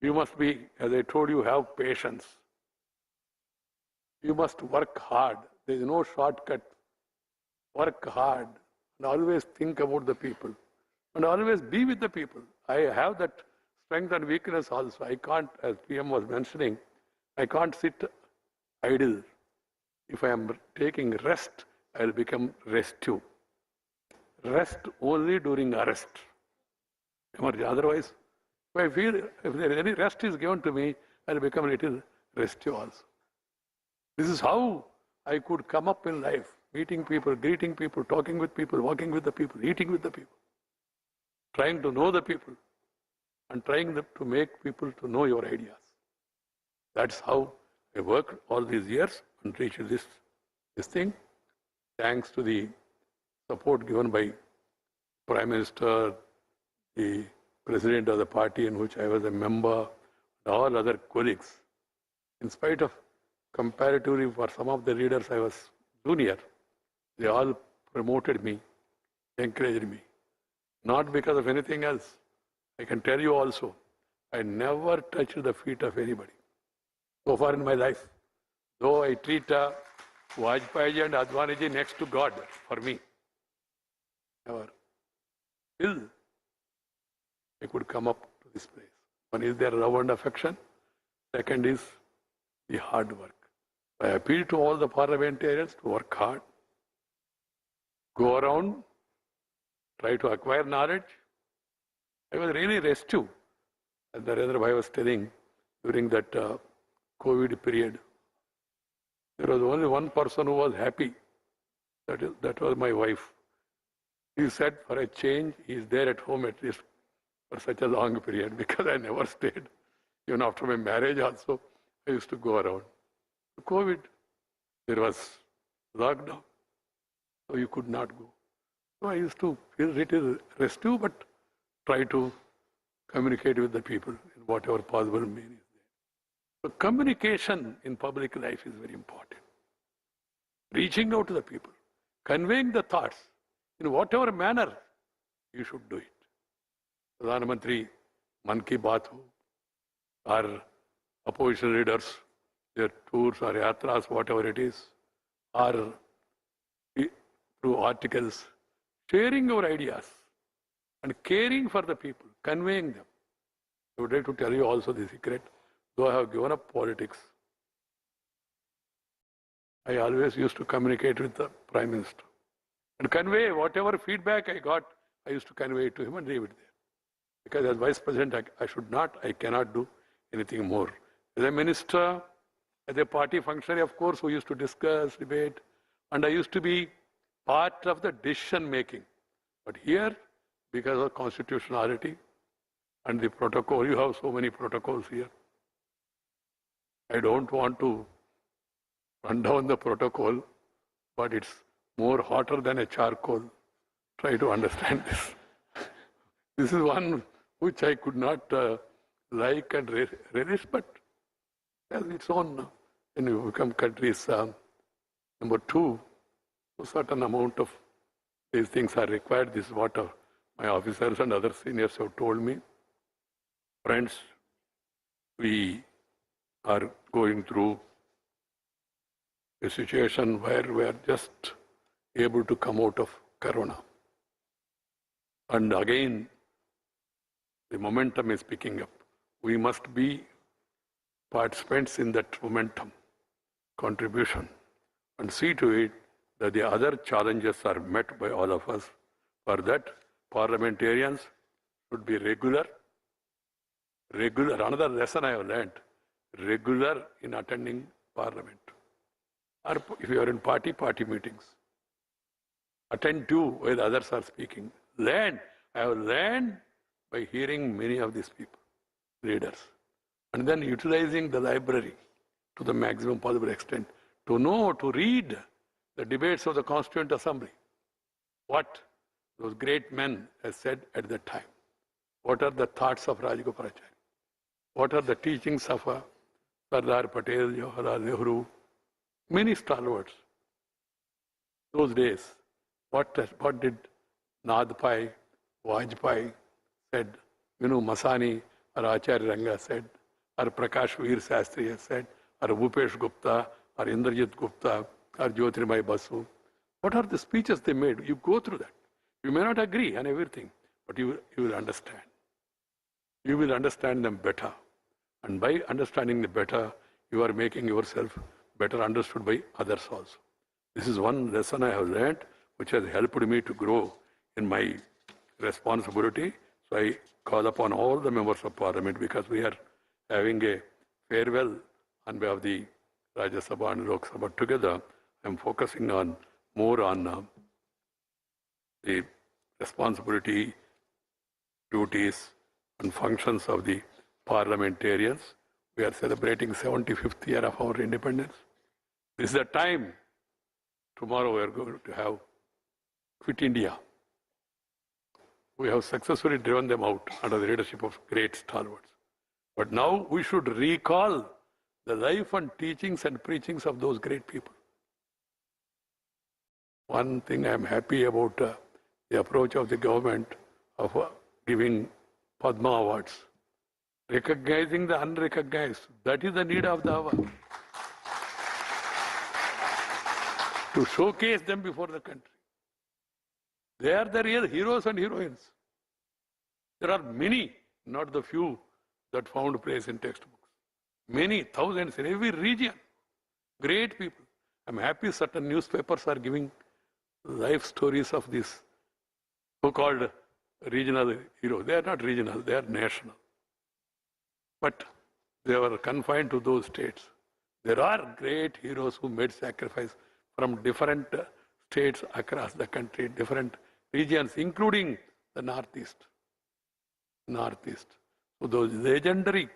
You must be, as I told you, have patience. You must work hard. There is no shortcut. Work hard and always think about the people and always be with the people. I have that strength and weakness also. I can't, as PM was mentioning, I can't sit idle. If I am taking rest, I will become restive. Rest only during arrest. Otherwise, if I feel if there is any rest is given to me, I will become a little restive also. This is how I could come up in life, meeting people, greeting people, talking with people, walking with the people, eating with the people, trying to know the people and trying to make people to know your ideas. That's how I worked all these years and reached this thing. Thanks to the support given by Prime Minister, the President of the party in which I was a member, and all other colleagues. In spite of comparatively for some of the leaders I was junior, they all promoted me, encouraged me. Not because of anything else. I can tell you also, I never touched the feet of anybody. So far in my life, though I treat Vajpayee and Advani ji next to God for me. Never. Still, I could come up to this place. One is their love and affection. Second is the hard work. I appeal to all the parliamentarians to work hard, go around, try to acquire knowledge. I was really restive, as Narendra Bhai was telling, during that COVID period. There was only one person who was happy. That was my wife. He said for a change, he is there at home at least for such a long period because I never stayed. Even after my marriage also, I used to go around. COVID, there was lockdown, so you could not go. So I used to feel it is restive, but try to communicate with the people in whatever possible means is there. So communication in public life is very important. Reaching out to the people, conveying the thoughts in whatever manner you should do it. Pradhan Mantri, Man Ki Baat ho, or opposition leaders, their tours or yatras, whatever it is, or through articles, sharing your ideas and caring for the people, conveying them. I would like to tell you also the secret, though I have given up politics, I always used to communicate with the Prime Minister and convey whatever feedback I got, I used to convey it to him and leave it there. Because as Vice President, I cannot do anything more. As a minister, as a party functionary, of course, we used to discuss, debate, and I used to be part of the decision making. But here, because of constitutionality and the protocol, you have so many protocols here. I don't want to run down the protocol, but it's more hotter than a charcoal. Try to understand this. This is one which I could not like and relish, but has its own. When you become countries number 2, a certain amount of these things are required. This is what my officers and other seniors have told me. Friends, we are going through a situation where we are just able to come out of Corona. And again, the momentum is picking up. We must be participants in that momentum, contribution, and see to it that the other challenges are met by all of us. For that, parliamentarians should be regular. Another lesson I have learned, regular in attending parliament. Or if you are in party meetings, attend to where others are speaking. Learn. I have learned by hearing many of these people, leaders, and then utilizing the library to the maximum possible extent to know, to read the debates of the Constituent Assembly. What those great men have said at that time. What are the thoughts of Rajagopalachari? What are the teachings of Sardar Patel, Jawaharlal Nehru, many stalwarts. Those days, what did Nadpai, Vajpayee said, Masani or Acharya Ranga said, or Prakash Veer Sastri has said, or Bhupesh Gupta, or Indrajit Gupta, or Jyotirmai Basu. What are the speeches they made? You go through that. You may not agree on everything, but you will understand. You will understand them better. And by understanding them better, you are making yourself better understood by others also. This is one lesson I have learned, which has helped me to grow in my responsibility. So I call upon all the members of parliament, because we are having a farewell on behalf of the Rajya Sabha and Lok Sabha together. I'm focusing more on the responsibility, duties and functions of the parliamentarians. We are celebrating 75th year of our independence. This is the time. Tomorrow we are going to have Quit India. We have successfully driven them out under the leadership of great stalwarts. But now we should recall the life and teachings and preachings of those great people. One thing I am happy about the approach of the government of giving Padma Awards, recognizing the unrecognized. That is the need of the hour. To showcase them before the country. They are the real heroes and heroines. There are many, not the few, that found place in textbooks. Many, thousands in every region. Great people. I'm happy certain newspapers are giving life stories of these so-called regional heroes. They are not regional, they are national. But they were confined to those states. There are great heroes who made sacrifice from different states across the country, different regions, including the Northeast. Northeast. So those legendary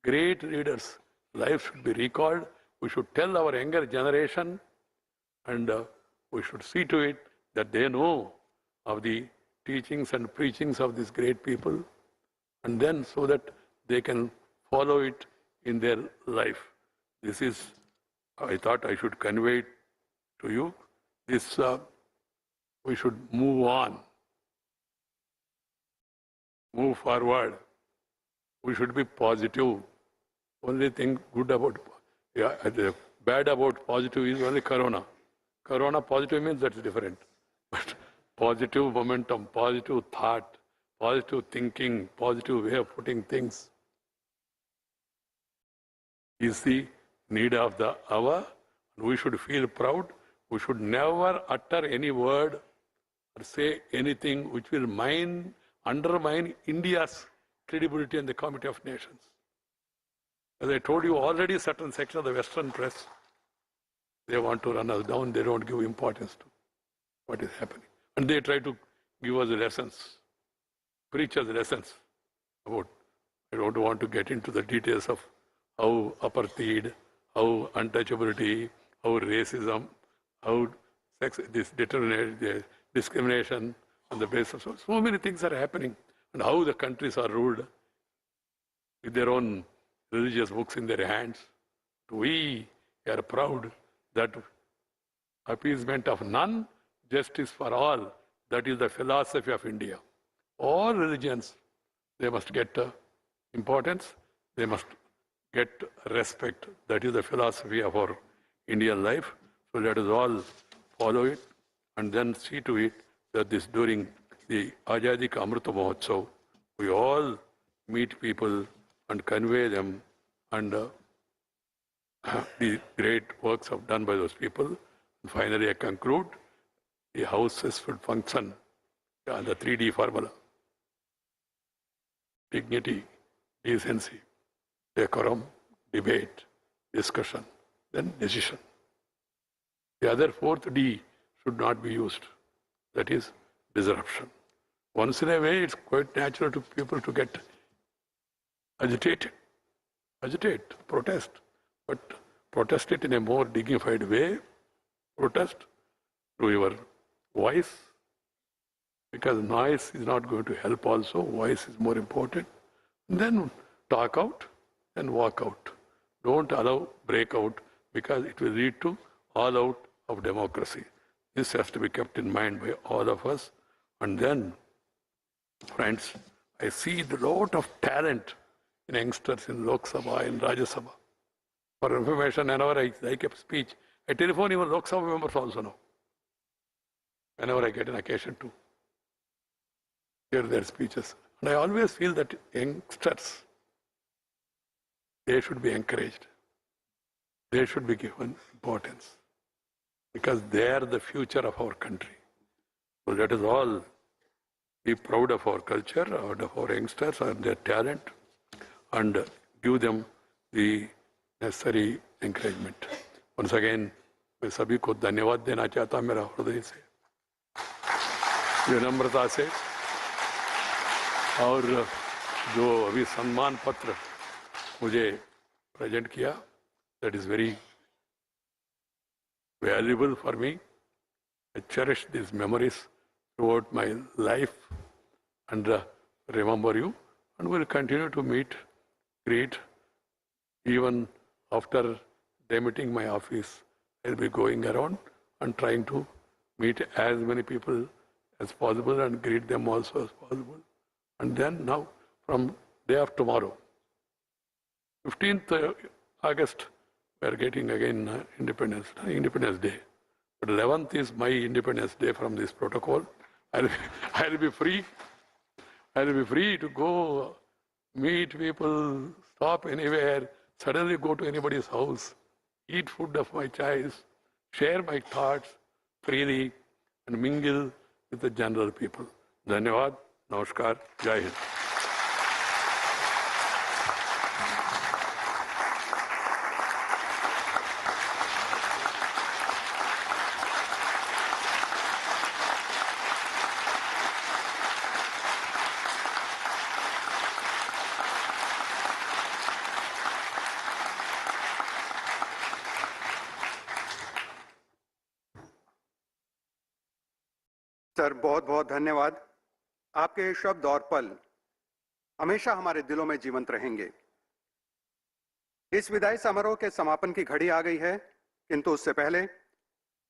great leaders' lives should be recalled. We should tell our younger generation, and we should see to it that they know of the teachings and preachings of these great people, and then so that they can follow it in their life. This is, I thought I should convey it to you. This, we should move on, move forward. We should be positive. Only thing good about, the bad about positive is only Corona. Corona positive means that's different. But positive momentum, positive thought, positive thinking, positive way of putting things is the need of the hour. We should feel proud. We should never utter any word or say anything which will undermine India's credibility in the Committee of Nations. As I told you already, certain section of the Western press, they want to run us down. They don't give importance to what is happening. And they try to give us lessons, preach us lessons about, I don't want to get into the details of how apartheid, how untouchability, how racism, how sex, this discrimination on the basis of so many things are happening, and how the countries are ruled with their own religious books in their hands. We are proud that appeasement of none, justice for all, that is the philosophy of India. All religions, they must get importance, they must get respect. That is the philosophy of our Indian life. So let us all follow it and then see to it that this during the Azadi Ka Amrita Mahotsav, we all meet people and convey them and the great works have done by those people. And finally, I conclude, the houses should function on the 3D formula: dignity, decency, decorum, debate, discussion, then decision. The other fourth D should not be used. That is disruption. Once in a way, it's quite natural to people to get agitated, protest, but protest it in a more dignified way. Protest through your voice, because noise is not going to help also. Voice is more important. And then talk out and walk out. Don't allow breakout, because it will lead to all out of democracy. This has to be kept in mind by all of us. And then, friends, I see the lot of talent in youngsters in Lok Sabha, in Rajya Sabha. For information, whenever I like a speech, I telephone even Lok Sabha members also now. Whenever I get an occasion to hear their speeches. And I always feel that youngsters, they should be encouraged. They should be given importance, because they are the future of our country. So let us all be proud of our culture, of our youngsters and their talent, and give them the necessary encouragement. Once again, मैं सभी को धन्यवाद देना चाहता हूँ मेरा हृदय से, विनम्रता से, और जो अभी सम्मान पत्र मुझे प्रेजेंट किया, that is very valuable for me. I cherish these memories throughout my life and remember you, and will continue to meet, greet, even after demitting my office. I'll be going around and trying to meet as many people as possible and greet them also as possible. And then now, from day of tomorrow, 15th August, we are getting again Independence Day. But 11th is my Independence Day from this protocol. I'll be free. I'll be free to go meet people, stop anywhere, suddenly go to anybody's house, eat food of my choice, share my thoughts freely, and mingle with the general people. Dhanyavad, Namaskar, Jai Hind. Sir, बहुत बहुत धन्यवाद। आपके शब्द और पल हमेशा हमारे दिलों में जीवंत रहेंगे। इस विदाई समारोह के समापन की घड़ी आ गई है, किंतु उससे पहले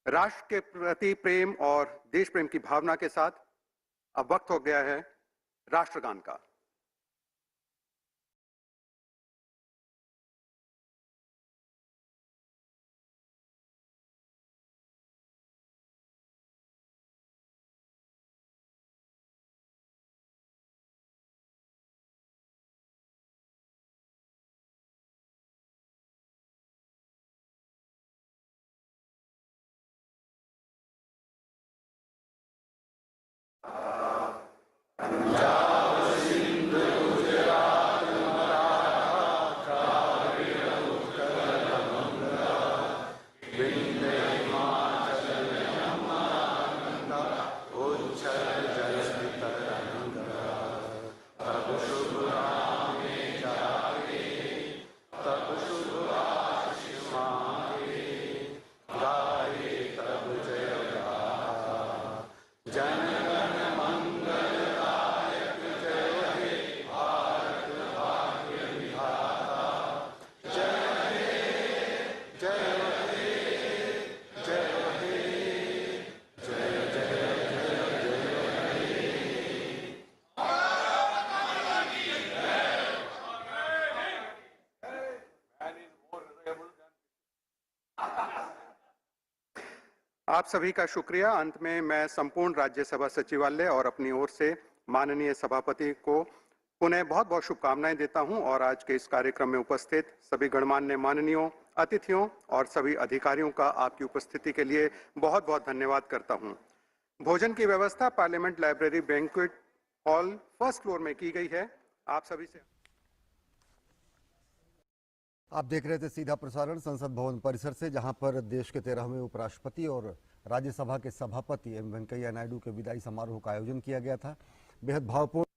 राष्ट्र के प्रति प्रेम और देश प्रेम की भावना के साथ अब वक्त हो गया है राष्ट्रगान का। आप सभी का शुक्रिया। अंत में मैं संपूर्ण राज्यसभा सचिवालय और अपनी ओर से माननीय सभापति को पुनः बहुत बहुत शुभकामनाएं देता हूं और आज के इस कार्यक्रम में उपस्थित सभी गणमान्य माननीयों, अतिथियों और सभी अधिकारियों का आपकी उपस्थिति के लिए बहुत बहुत धन्यवाद करता हूं। भोजन की व्यवस्था parliament library banquet hall first floor में की गई है। आप सभी से आप देख रहे थे सीधा प्रसारण संसद भवन परिसर से, जहां पर देश के 13वें उपराष्ट्रपति और राज्यसभा के सभापति एम वेंकैया नायडू के विदाई समारोह का आयोजन किया गया था। बेहद भावपूर्ण